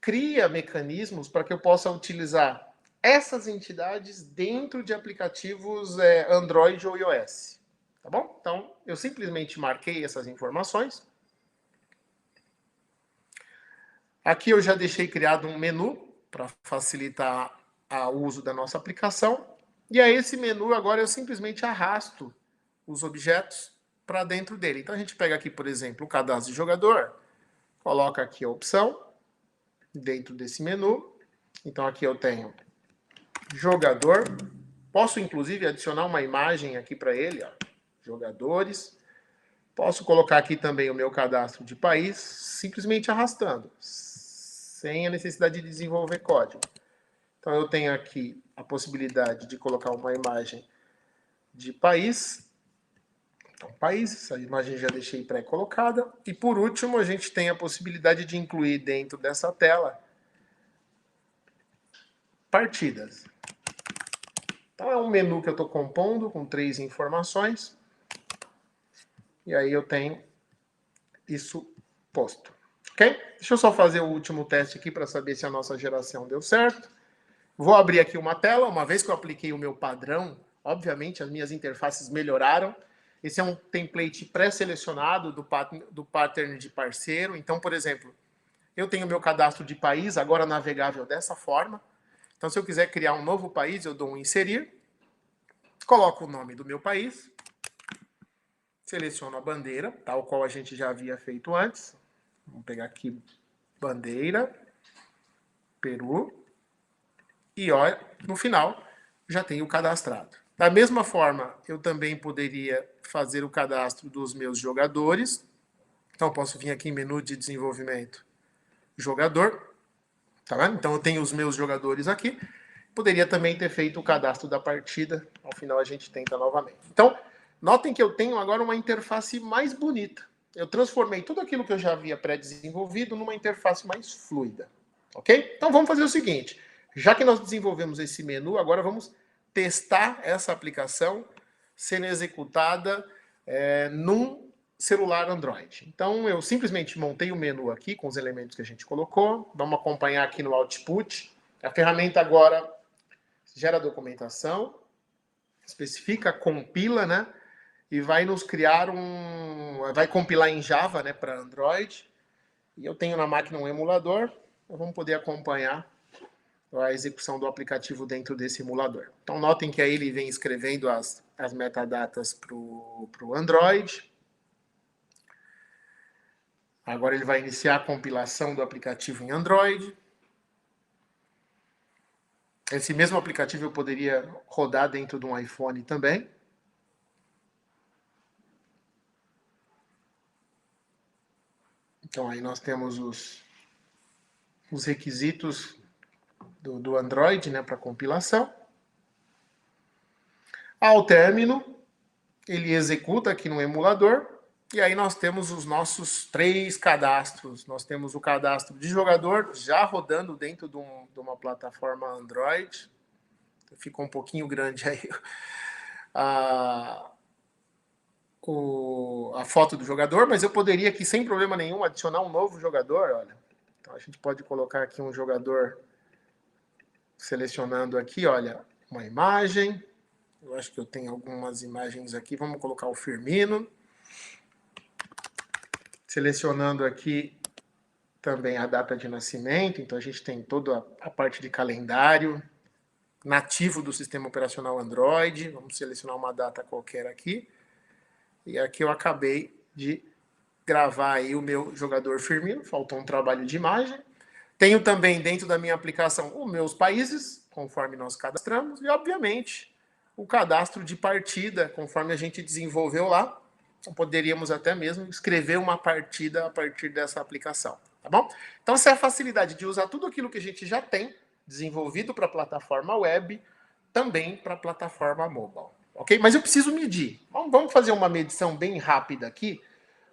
[SPEAKER 1] cria mecanismos para que eu possa utilizar essas entidades dentro de aplicativos Android ou iOS. Tá bom? Então, eu simplesmente marquei essas informações. Aqui eu já deixei criado um menu para facilitar o uso da nossa aplicação. E a esse menu agora eu simplesmente arrasto os objetos para dentro dele. Então a gente pega aqui, por exemplo, o cadastro de jogador, coloca aqui a opção dentro desse menu. Então aqui eu tenho jogador. Posso inclusive adicionar uma imagem aqui para ele, ó, jogadores. Posso colocar aqui também o meu cadastro de país, simplesmente arrastando, sem a necessidade de desenvolver código. Então eu tenho aqui a possibilidade de colocar uma imagem de país. Então, país, essa imagem já deixei pré-colocada. E por último, a gente tem a possibilidade de incluir dentro dessa tela partidas. Então é um menu que eu estou compondo com 3 informações. E aí eu tenho isso posto. Ok? Deixa eu só fazer o último teste aqui para saber se a nossa geração deu certo. Vou abrir aqui uma tela. Uma vez que eu apliquei o meu padrão, obviamente as minhas interfaces melhoraram. Esse é um template pré-selecionado do pattern de parceiro. Então, por exemplo, eu tenho meu cadastro de país, agora navegável dessa forma. Então, se eu quiser criar um novo país, eu dou um inserir, coloco o nome do meu país, seleciono a bandeira, tal qual a gente já havia feito antes. Vamos pegar aqui, bandeira, Peru, e olha, no final, já tenho cadastrado. Da mesma forma, eu também poderia fazer o cadastro dos meus jogadores. Então, eu posso vir aqui em menu de desenvolvimento, jogador, tá vendo? Então, eu tenho os meus jogadores aqui. Poderia também ter feito o cadastro da partida. Ao final, a gente tenta novamente. Então, notem que eu tenho agora uma interface mais bonita. Eu transformei tudo aquilo que eu já havia pré-desenvolvido numa interface mais fluida. Ok? Então, vamos fazer o seguinte. Já que nós desenvolvemos esse menu, agora vamos testar essa aplicação sendo executada num celular Android. Então, eu simplesmente montei o menu aqui com os elementos que a gente colocou. Vamos acompanhar aqui no Output. A ferramenta agora gera a documentação, especifica, compila, né? E vai nos criar vai compilar em Java, né, para Android. E eu tenho na máquina um emulador. Vamos poder acompanhar a execução do aplicativo dentro desse emulador. Então, notem que aí ele vem escrevendo as metadatas para o Android. Agora ele vai iniciar a compilação do aplicativo em Android. Esse mesmo aplicativo eu poderia rodar dentro de um iPhone também. Então, aí nós temos os requisitos do Android, né, para compilação. Ao término, ele executa aqui no emulador, e aí nós temos os nossos 3 cadastros. Nós temos o cadastro de jogador, já rodando dentro de uma plataforma Android. Ficou um pouquinho grande aí a foto do jogador, mas eu poderia aqui, sem problema nenhum, adicionar um novo jogador, olha. Então a gente pode colocar aqui um jogador, selecionando aqui, olha, uma imagem. Eu acho que eu tenho algumas imagens aqui. Vamos colocar o Firmino. Selecionando aqui também a data de nascimento. Então a gente tem toda a parte de calendário nativo do sistema operacional Android. Vamos selecionar uma data qualquer aqui. E aqui eu acabei de gravar aí o meu jogador Firmino. Faltou um trabalho de imagem. Tenho também dentro da minha aplicação os meus países, conforme nós cadastramos. E, obviamente, o cadastro de partida, conforme a gente desenvolveu lá. Então, poderíamos até mesmo escrever uma partida a partir dessa aplicação. Tá bom? Então, essa é a facilidade de usar tudo aquilo que a gente já tem desenvolvido para a plataforma web, também para a plataforma mobile. Ok? Mas eu preciso medir. Vamos fazer uma medição bem rápida aqui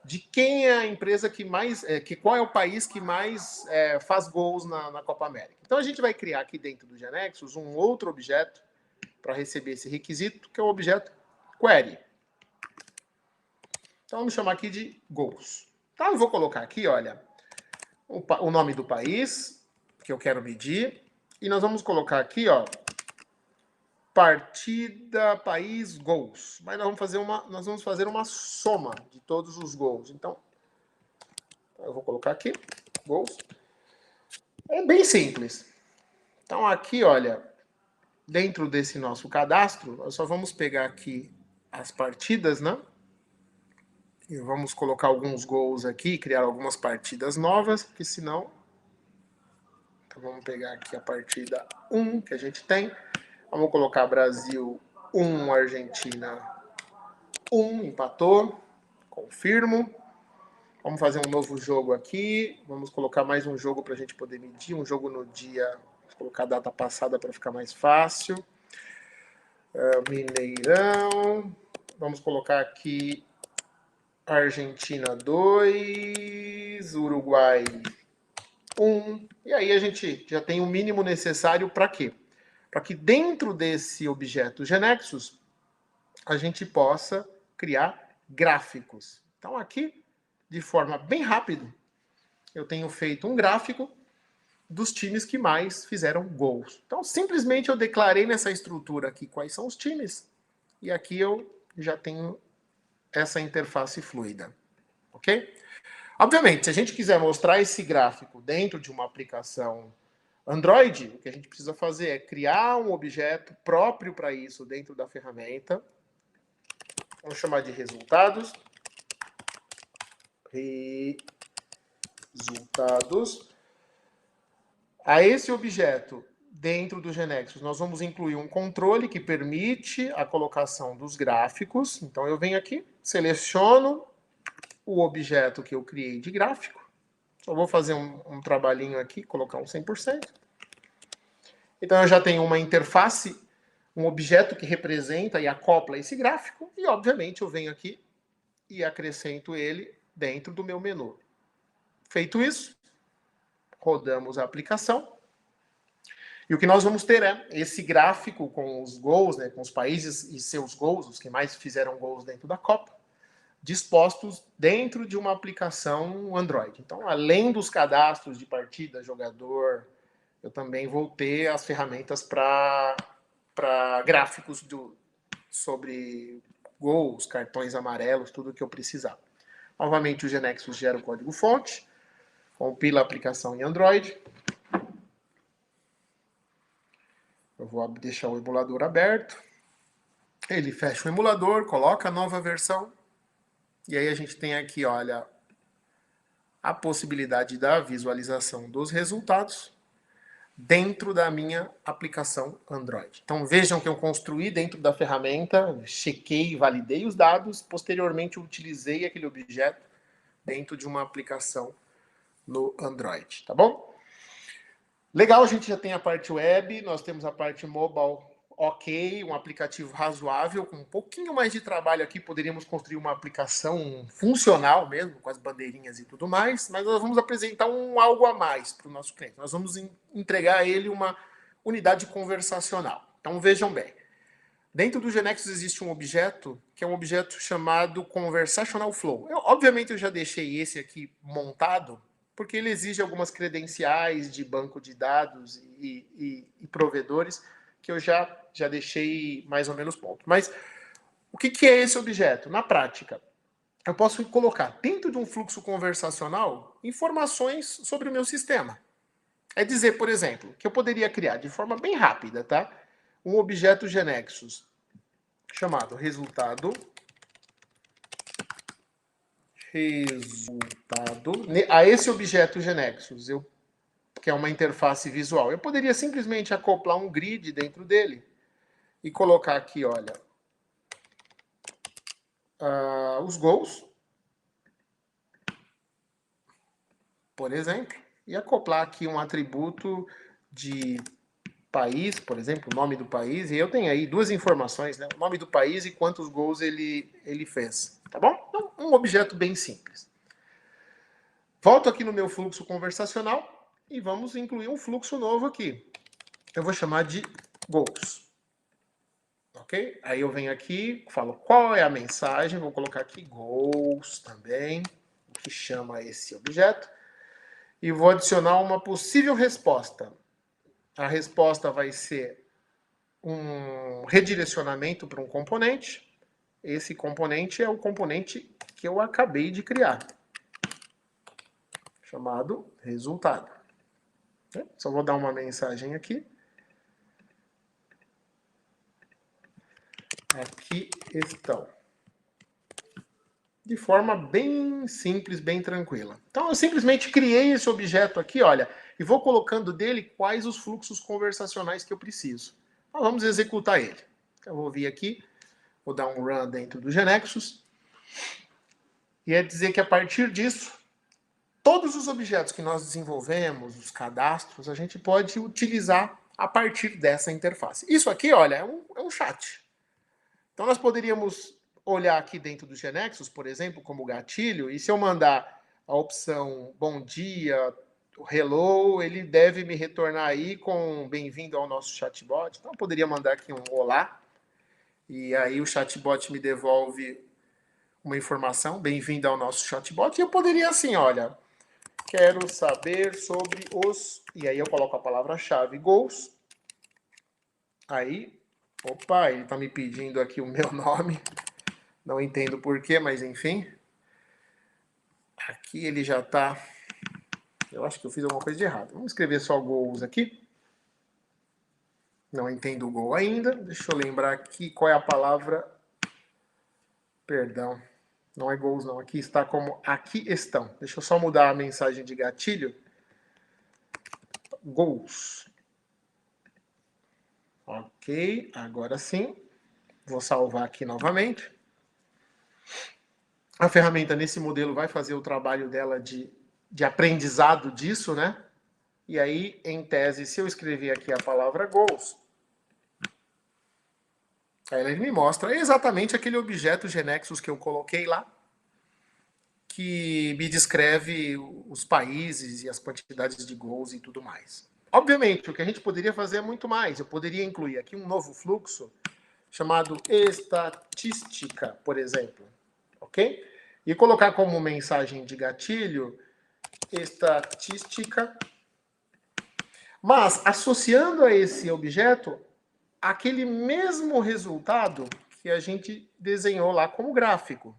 [SPEAKER 1] de quem é a empresa que mais... qual é o país que mais faz gols na Copa América. Então, a gente vai criar aqui dentro do GeneXus um outro objeto para receber esse requisito, que é o objeto query. Então, vamos chamar aqui de gols. Então, eu vou colocar aqui, olha, o nome do país que eu quero medir. E nós vamos colocar aqui, ó, partida, país, gols. Mas nós vamos fazer uma soma de todos os gols. Então, eu vou colocar aqui, gols. É bem simples. Então, aqui, olha, dentro desse nosso cadastro, nós só vamos pegar aqui as partidas, né? E vamos colocar alguns gols aqui, criar algumas partidas novas, porque senão... Então, vamos pegar aqui a partida 1 que a gente tem. Vamos colocar Brasil 1, Argentina 1, empatou. Confirmo. Vamos fazer um novo jogo aqui. Vamos colocar mais um jogo para a gente poder medir. Um jogo no dia... Vou colocar a data passada para ficar mais fácil. Mineirão. Vamos colocar aqui Argentina 2, Uruguai 1. E aí a gente já tem o mínimo necessário para quê? para que dentro desse objeto GeneXus a gente possa criar gráficos. Então aqui, de forma bem rápida, eu tenho feito um gráfico dos times que mais fizeram gols. Então simplesmente eu declarei nessa estrutura aqui quais são os times e aqui eu já tenho essa interface fluida, ok? Obviamente, se a gente quiser mostrar esse gráfico dentro de uma aplicação Android, o que a gente precisa fazer é criar um objeto próprio para isso dentro da ferramenta. Vamos chamar de resultados. Resultados. A esse objeto, dentro do GeneXus, nós vamos incluir um controle que permite a colocação dos gráficos. Então, eu venho aqui, seleciono o objeto que eu criei de gráfico. Só vou fazer um trabalhinho aqui, colocar um 100%. Então, eu já tenho uma interface, um objeto que representa e acopla esse gráfico. E, obviamente, eu venho aqui e acrescento ele dentro do meu menu. Feito isso, rodamos a aplicação. E o que nós vamos ter é esse gráfico com os gols, né, com os países e seus gols, os que mais fizeram gols dentro da Copa, dispostos dentro de uma aplicação Android. Então, além dos cadastros de partida, jogador, eu também vou ter as ferramentas para gráficos sobre gols, cartões amarelos, tudo o que eu precisar. Novamente, o GeneXus gera o código-fonte, compila a aplicação em Android. Eu vou deixar o emulador aberto. Ele fecha o emulador, coloca a nova versão. E aí a gente tem aqui, olha, a possibilidade da visualização dos resultados dentro da minha aplicação Android. Então vejam que eu construí dentro da ferramenta, chequei, validei os dados, posteriormente eu utilizei aquele objeto dentro de uma aplicação no Android, tá bom? Legal, a gente já tem a parte web, nós temos a parte mobile ok, um aplicativo razoável, com um pouquinho mais de trabalho aqui, poderíamos construir uma aplicação funcional mesmo, com as bandeirinhas e tudo mais, mas nós vamos apresentar algo a mais para o nosso cliente. Nós vamos entregar a ele uma unidade conversacional. Então vejam bem, dentro do GeneXus existe um objeto, que é um objeto chamado Conversational Flow. Obviamente eu já deixei esse aqui montado, porque ele exige algumas credenciais de banco de dados e provedores, que eu já deixei mais ou menos pronto. Mas o que é esse objeto? Na prática, eu posso colocar dentro de um fluxo conversacional informações sobre o meu sistema. É dizer, por exemplo, que eu poderia criar de forma bem rápida, tá? Um objeto GeneXus chamado resultado. A esse objeto GeneXus, que é uma interface visual, eu poderia simplesmente acoplar um grid dentro dele e colocar aqui, olha, os gols, por exemplo, e acoplar aqui um atributo de país, por exemplo, o nome do país, e eu tenho aí duas informações, né? O nome do país e quantos gols ele fez, tá bom? Então, um objeto bem simples. Volto aqui no meu fluxo conversacional e vamos incluir um fluxo novo aqui. Eu vou chamar de gols. Ok? Aí eu venho aqui, falo qual é a mensagem, vou colocar aqui gols também, o que chama esse objeto, e vou adicionar uma possível resposta. A resposta vai ser um redirecionamento para um componente. Esse componente é o componente que eu acabei de criar, chamado resultado. Só vou dar uma mensagem aqui. Aqui estão. De forma bem simples, bem tranquila. Então, eu simplesmente criei esse objeto aqui, olha, e vou colocando dele quais os fluxos conversacionais que eu preciso. Então, vamos executar ele. Então, eu vou vir aqui, vou dar um run dentro do GeneXus, e é dizer que a partir disso, todos os objetos que nós desenvolvemos, os cadastros, a gente pode utilizar a partir dessa interface. Isso aqui, olha, é um chat. Então, nós poderíamos olhar aqui dentro do GeneXus, por exemplo, como gatilho, e se eu mandar a opção bom dia, o hello, ele deve me retornar aí com bem-vindo ao nosso chatbot. Então, eu poderia mandar aqui um olá, e aí o chatbot me devolve uma informação, bem-vindo ao nosso chatbot, e eu poderia assim, olha, quero saber sobre os... E aí eu coloco a palavra-chave goals. Aí, opa, ele está me pedindo aqui o meu nome. Não entendo porquê, mas enfim. Aqui ele já está... Eu acho que eu fiz alguma coisa de errado. Vamos escrever só goals aqui. Não entendo o goal ainda. Deixa eu lembrar aqui qual é a palavra. Perdão. Não é goals, não. Aqui está como aqui estão. Deixa eu só mudar a mensagem de gatilho. Goals. Ok, agora sim. Vou salvar aqui novamente. A ferramenta nesse modelo vai fazer o trabalho dela de aprendizado disso, né? E aí, em tese, se eu escrever aqui a palavra goals, aí ele me mostra exatamente aquele objeto Genexus que eu coloquei lá, que me descreve os países e as quantidades de goals e tudo mais. Obviamente, o que a gente poderia fazer é muito mais. Eu poderia incluir aqui um novo fluxo chamado estatística, por exemplo. Ok? E colocar como mensagem de gatilho estatística, mas associando a esse objeto aquele mesmo resultado que a gente desenhou lá como gráfico.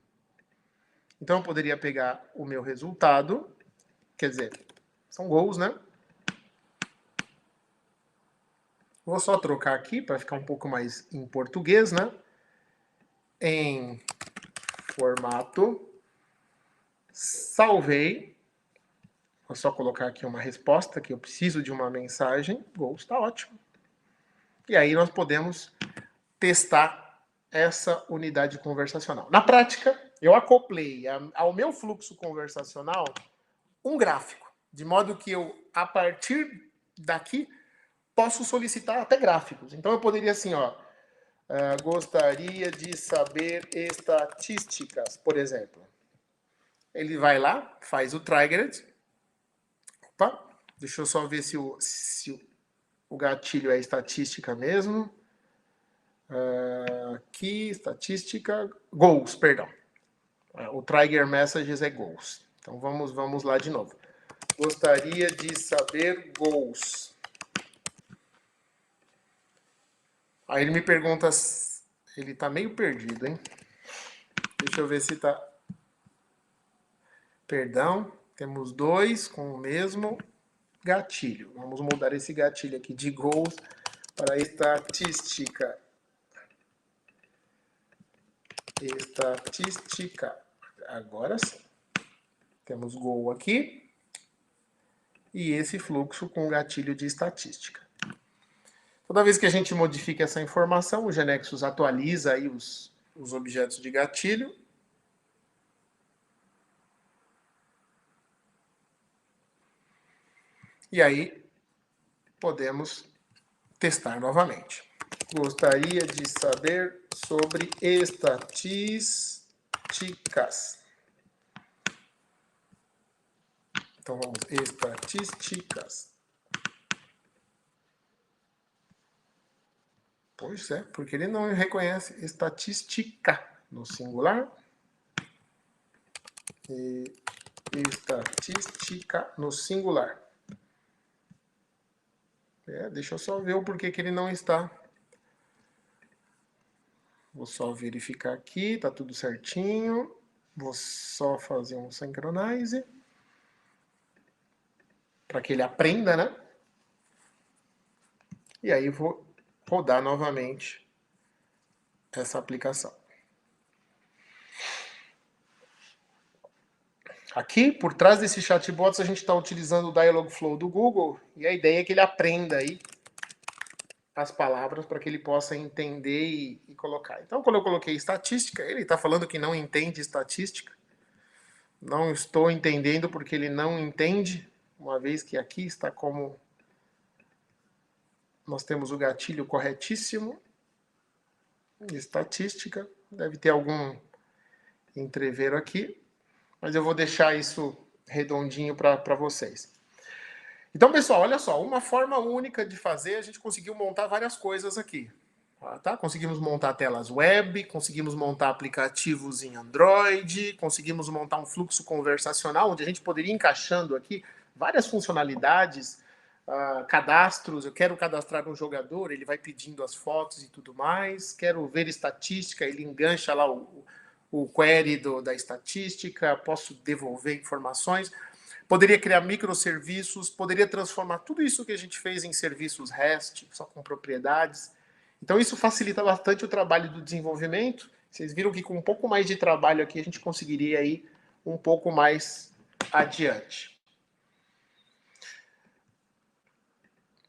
[SPEAKER 1] Então eu poderia pegar o meu resultado, quer dizer, são goals, né? Vou só trocar aqui para ficar um pouco mais em português, né? Em formato, salvei. Vou só colocar aqui uma resposta, que eu preciso de uma mensagem. Goals, está ótimo. E aí nós podemos testar essa unidade conversacional. Na prática, eu acoplei ao meu fluxo conversacional um gráfico, de modo que eu, a partir daqui, posso solicitar até gráficos. Então eu poderia assim, ó, gostaria de saber estatísticas, por exemplo. Ele vai lá, faz o triggered. Opa, deixa eu só ver se o gatilho é estatística mesmo. Aqui, estatística, goals, perdão. O trigger messages é goals. Então vamos lá de novo. Gostaria de saber goals. Aí ele me pergunta, ele tá meio perdido, hein? Deixa eu ver se tá... Perdão, temos dois com o mesmo gatilho. Vamos mudar esse gatilho aqui de goals para estatística. Estatística. Agora sim. Temos goal aqui. E esse fluxo com gatilho de estatística. Toda vez que a gente modifica essa informação, o Genexus atualiza aí os objetos de gatilho. E aí podemos testar novamente. Gostaria de saber sobre estatísticas. Então vamos, estatísticas. Pois é, porque ele não reconhece estatística no singular. E estatística no singular. Deixa eu só ver o porquê que ele não está. Vou só verificar aqui, tá tudo certinho. Vou só fazer um synchronize. Para que ele aprenda, né? E aí vou rodar novamente essa aplicação. Aqui, por trás desse chatbots, a gente está utilizando o Dialogflow do Google. E a ideia é que ele aprenda aí as palavras para que ele possa entender e colocar. Então, quando eu coloquei estatística, ele está falando que não entende estatística. Não estou entendendo porque ele não entende, uma vez que aqui está como... Nós temos o gatilho corretíssimo. Estatística. Deve ter algum entrevero aqui. Mas eu vou deixar isso redondinho para vocês. Então, pessoal, olha só, uma forma única de fazer, a gente conseguiu montar várias coisas aqui. Tá? Conseguimos montar telas web, conseguimos montar aplicativos em Android, conseguimos montar um fluxo conversacional, onde a gente poderia ir encaixando aqui várias funcionalidades, cadastros. Eu quero cadastrar um jogador, ele vai pedindo as fotos e tudo mais. Quero ver estatística, ele engancha lá o query da estatística, posso devolver informações. Poderia criar microserviços, poderia transformar tudo isso que a gente fez em serviços REST, só com propriedades. Então, isso facilita bastante o trabalho do desenvolvimento. Vocês viram que com um pouco mais de trabalho aqui, a gente conseguiria ir um pouco mais adiante.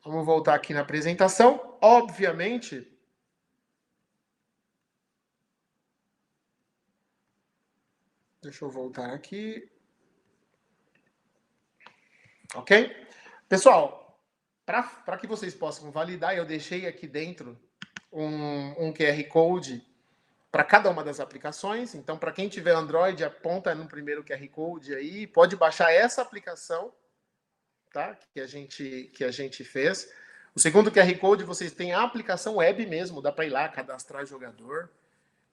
[SPEAKER 1] Vamos voltar aqui na apresentação. Obviamente, deixa eu voltar aqui. Ok? Pessoal, para que vocês possam validar, eu deixei aqui dentro um QR Code para cada uma das aplicações. Então, para quem tiver Android, aponta no primeiro QR Code aí, pode baixar essa aplicação, tá? Que a gente fez. O segundo QR Code, vocês têm a aplicação web mesmo, dá para ir lá, cadastrar jogador.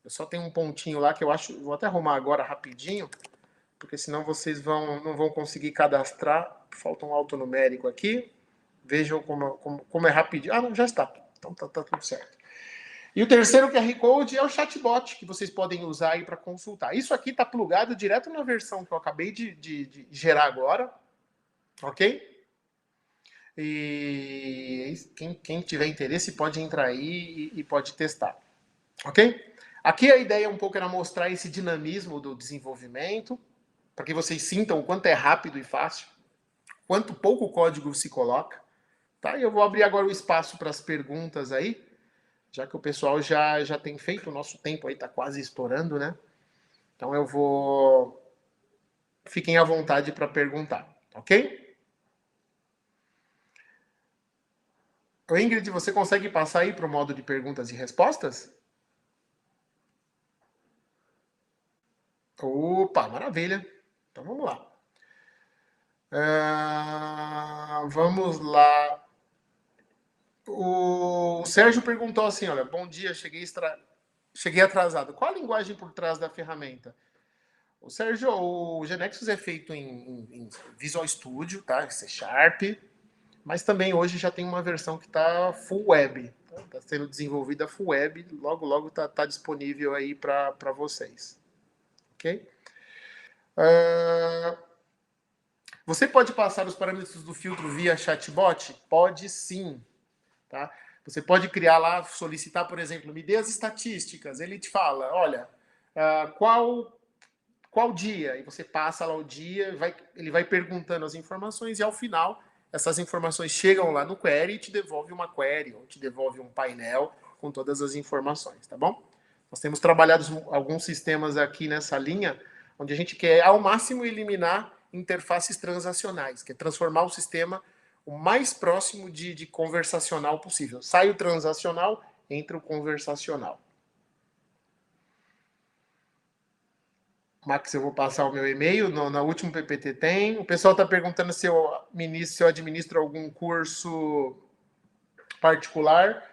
[SPEAKER 1] Eu só tenho um pontinho lá que eu acho, vou até arrumar agora rapidinho, porque senão vocês não vão conseguir cadastrar. Falta um alfanumérico aqui. Vejam como é rapidinho. Ah, não, já está. Então tá tudo certo. E o terceiro QR Code é o chatbot, que vocês podem usar aí para consultar. Isso aqui está plugado direto na versão que eu acabei de gerar agora. Ok? E quem tiver interesse pode entrar aí e pode testar. Ok? Aqui a ideia um pouco era mostrar esse dinamismo do desenvolvimento, para que vocês sintam o quanto é rápido e fácil, quanto pouco código se coloca. Tá? E eu vou abrir agora o espaço para as perguntas aí, já que o pessoal já tem feito, o nosso tempo aí está quase estourando, né? Então eu vou... Fiquem à vontade para perguntar, ok? O Ingrid, você consegue passar aí para o modo de perguntas e respostas? Opa, maravilha. Então vamos lá. Vamos lá. O Sérgio perguntou assim, olha, bom dia, cheguei atrasado. Qual a linguagem por trás da ferramenta? O Sérgio, o GeneXus é feito em Visual Studio, tá? C Sharp, mas também hoje já tem uma versão que está full web. Está sendo desenvolvida full web, logo, logo está disponível aí para vocês. Ok? Você pode passar os parâmetros do filtro via chatbot? Pode sim. Tá? Você pode criar lá, solicitar, por exemplo, me dê as estatísticas. Ele te fala, olha, qual dia? E você passa lá o dia, ele vai perguntando as informações e ao final essas informações chegam lá no query e te devolve uma query ou te devolve um painel com todas as informações, tá bom? Nós temos trabalhado alguns sistemas aqui nessa linha onde a gente quer ao máximo eliminar interfaces transacionais, que é transformar o sistema o mais próximo de conversacional possível. Sai o transacional, entra o conversacional. Max, eu vou passar o meu e-mail, na última PPT tem. O pessoal está perguntando se eu administro algum curso particular.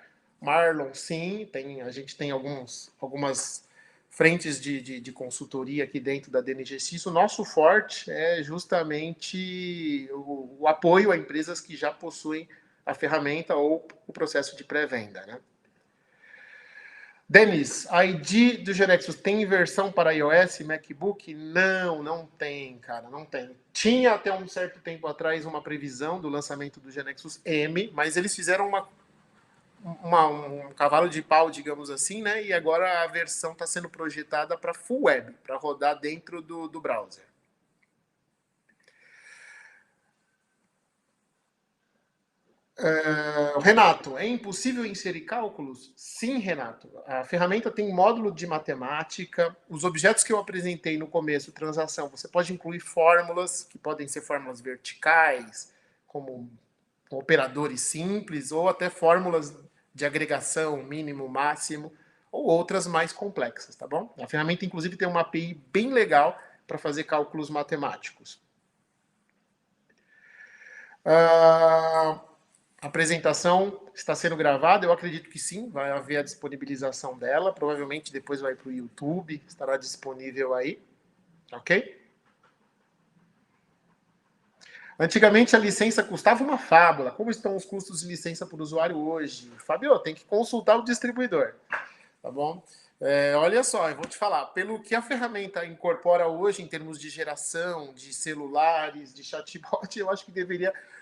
[SPEAKER 1] Marlon, sim, a gente tem algumas frentes de consultoria aqui dentro da DNGX. O nosso forte é justamente o apoio a empresas que já possuem a ferramenta ou o processo de pré-venda, né? Denis, a ID do GeneXus tem versão para iOS e MacBook? Não tem, cara, não tem. Tinha até um certo tempo atrás uma previsão do lançamento do GeneXus M, mas eles fizeram um cavalo de pau, digamos assim, né? E agora a versão está sendo projetada para full web, para rodar dentro do browser. Renato, é impossível inserir cálculos? Sim, Renato. A ferramenta tem módulo de matemática. Os objetos que eu apresentei no começo, transação, você pode incluir fórmulas, que podem ser fórmulas verticais, como operadores simples, ou até fórmulas de agregação, mínimo, máximo, ou outras mais complexas, tá bom? A ferramenta, inclusive, tem uma API bem legal para fazer cálculos matemáticos. A apresentação está sendo gravada, eu acredito que sim, vai haver a disponibilização dela, provavelmente depois vai para o YouTube, estará disponível aí, ok? Antigamente a licença custava uma fábula. Como estão os custos de licença por usuário hoje? Fabio, tem que consultar o distribuidor, tá bom? Olha só, eu vou te falar, pelo que a ferramenta incorpora hoje em termos de geração, de celulares, de chatbot, eu acho que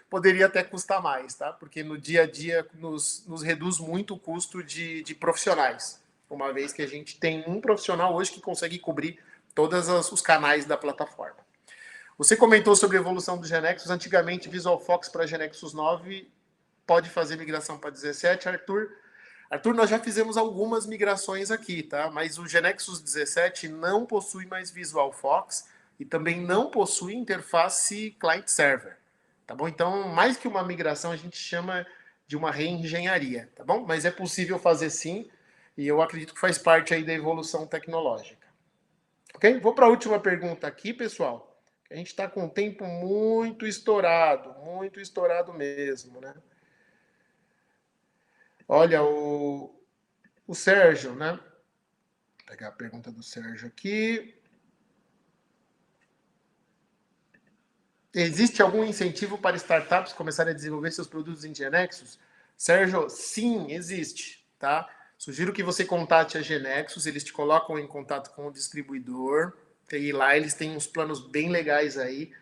[SPEAKER 1] poderia até custar mais, tá? Porque no dia a dia nos reduz muito o custo de profissionais, uma vez que a gente tem um profissional hoje que consegue cobrir todos os canais da plataforma. Você comentou sobre a evolução do GeneXus. Antigamente, VisualFox para GeneXus 9 pode fazer migração para 17, Arthur. Arthur, nós já fizemos algumas migrações aqui, tá? Mas o GeneXus 17 não possui mais VisualFox e também não possui interface client-server, tá bom? Então, mais que uma migração, a gente chama de uma reengenharia, tá bom? Mas é possível fazer sim, e eu acredito que faz parte aí da evolução tecnológica. Ok? Vou para a última pergunta aqui, pessoal. A gente está com o tempo muito estourado mesmo, né? Olha, o Sérgio, né? Vou pegar a pergunta do Sérgio aqui. Existe algum incentivo para startups começarem a desenvolver seus produtos em GeneXus? Sérgio, sim, existe, tá? Sugiro que você contate a GeneXus, eles te colocam em contato com o distribuidor, e lá eles têm uns planos bem legais aí.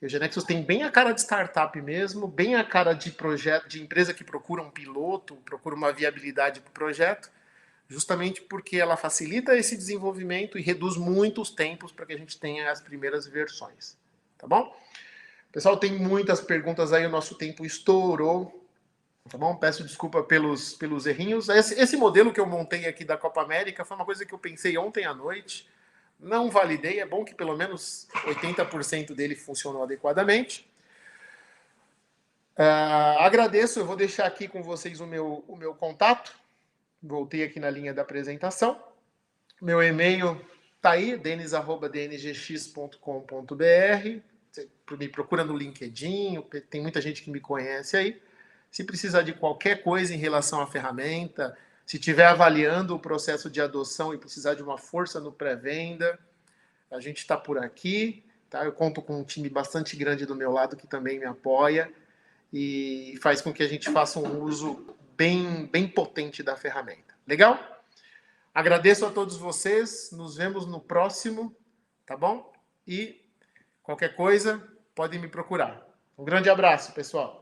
[SPEAKER 1] E o GeneXus tem bem a cara de startup mesmo, bem a cara de projeto, de empresa que procura um piloto, procura uma viabilidade para o projeto, justamente porque ela facilita esse desenvolvimento e reduz muito os tempos para que a gente tenha as primeiras versões. Tá bom? Pessoal, tem muitas perguntas aí, o nosso tempo estourou. Tá bom? Peço desculpa pelos errinhos. Esse modelo que eu montei aqui da Copa América foi uma coisa que eu pensei ontem à noite. Não validei, é bom que pelo menos 80% dele funcionou adequadamente. Agradeço, eu vou deixar aqui com vocês o meu contato. Voltei aqui na linha da apresentação. Meu e-mail está aí, denis@dngx.com.br. Me procura no LinkedIn, tem muita gente que me conhece aí. Se precisar de qualquer coisa em relação à ferramenta, se estiver avaliando o processo de adoção e precisar de uma força no pré-venda, a gente está por aqui. Tá? Eu conto com um time bastante grande do meu lado que também me apoia e faz com que a gente faça um uso bem potente da ferramenta. Legal? Agradeço a todos vocês, nos vemos no próximo, tá bom? E qualquer coisa, podem me procurar. Um grande abraço, pessoal.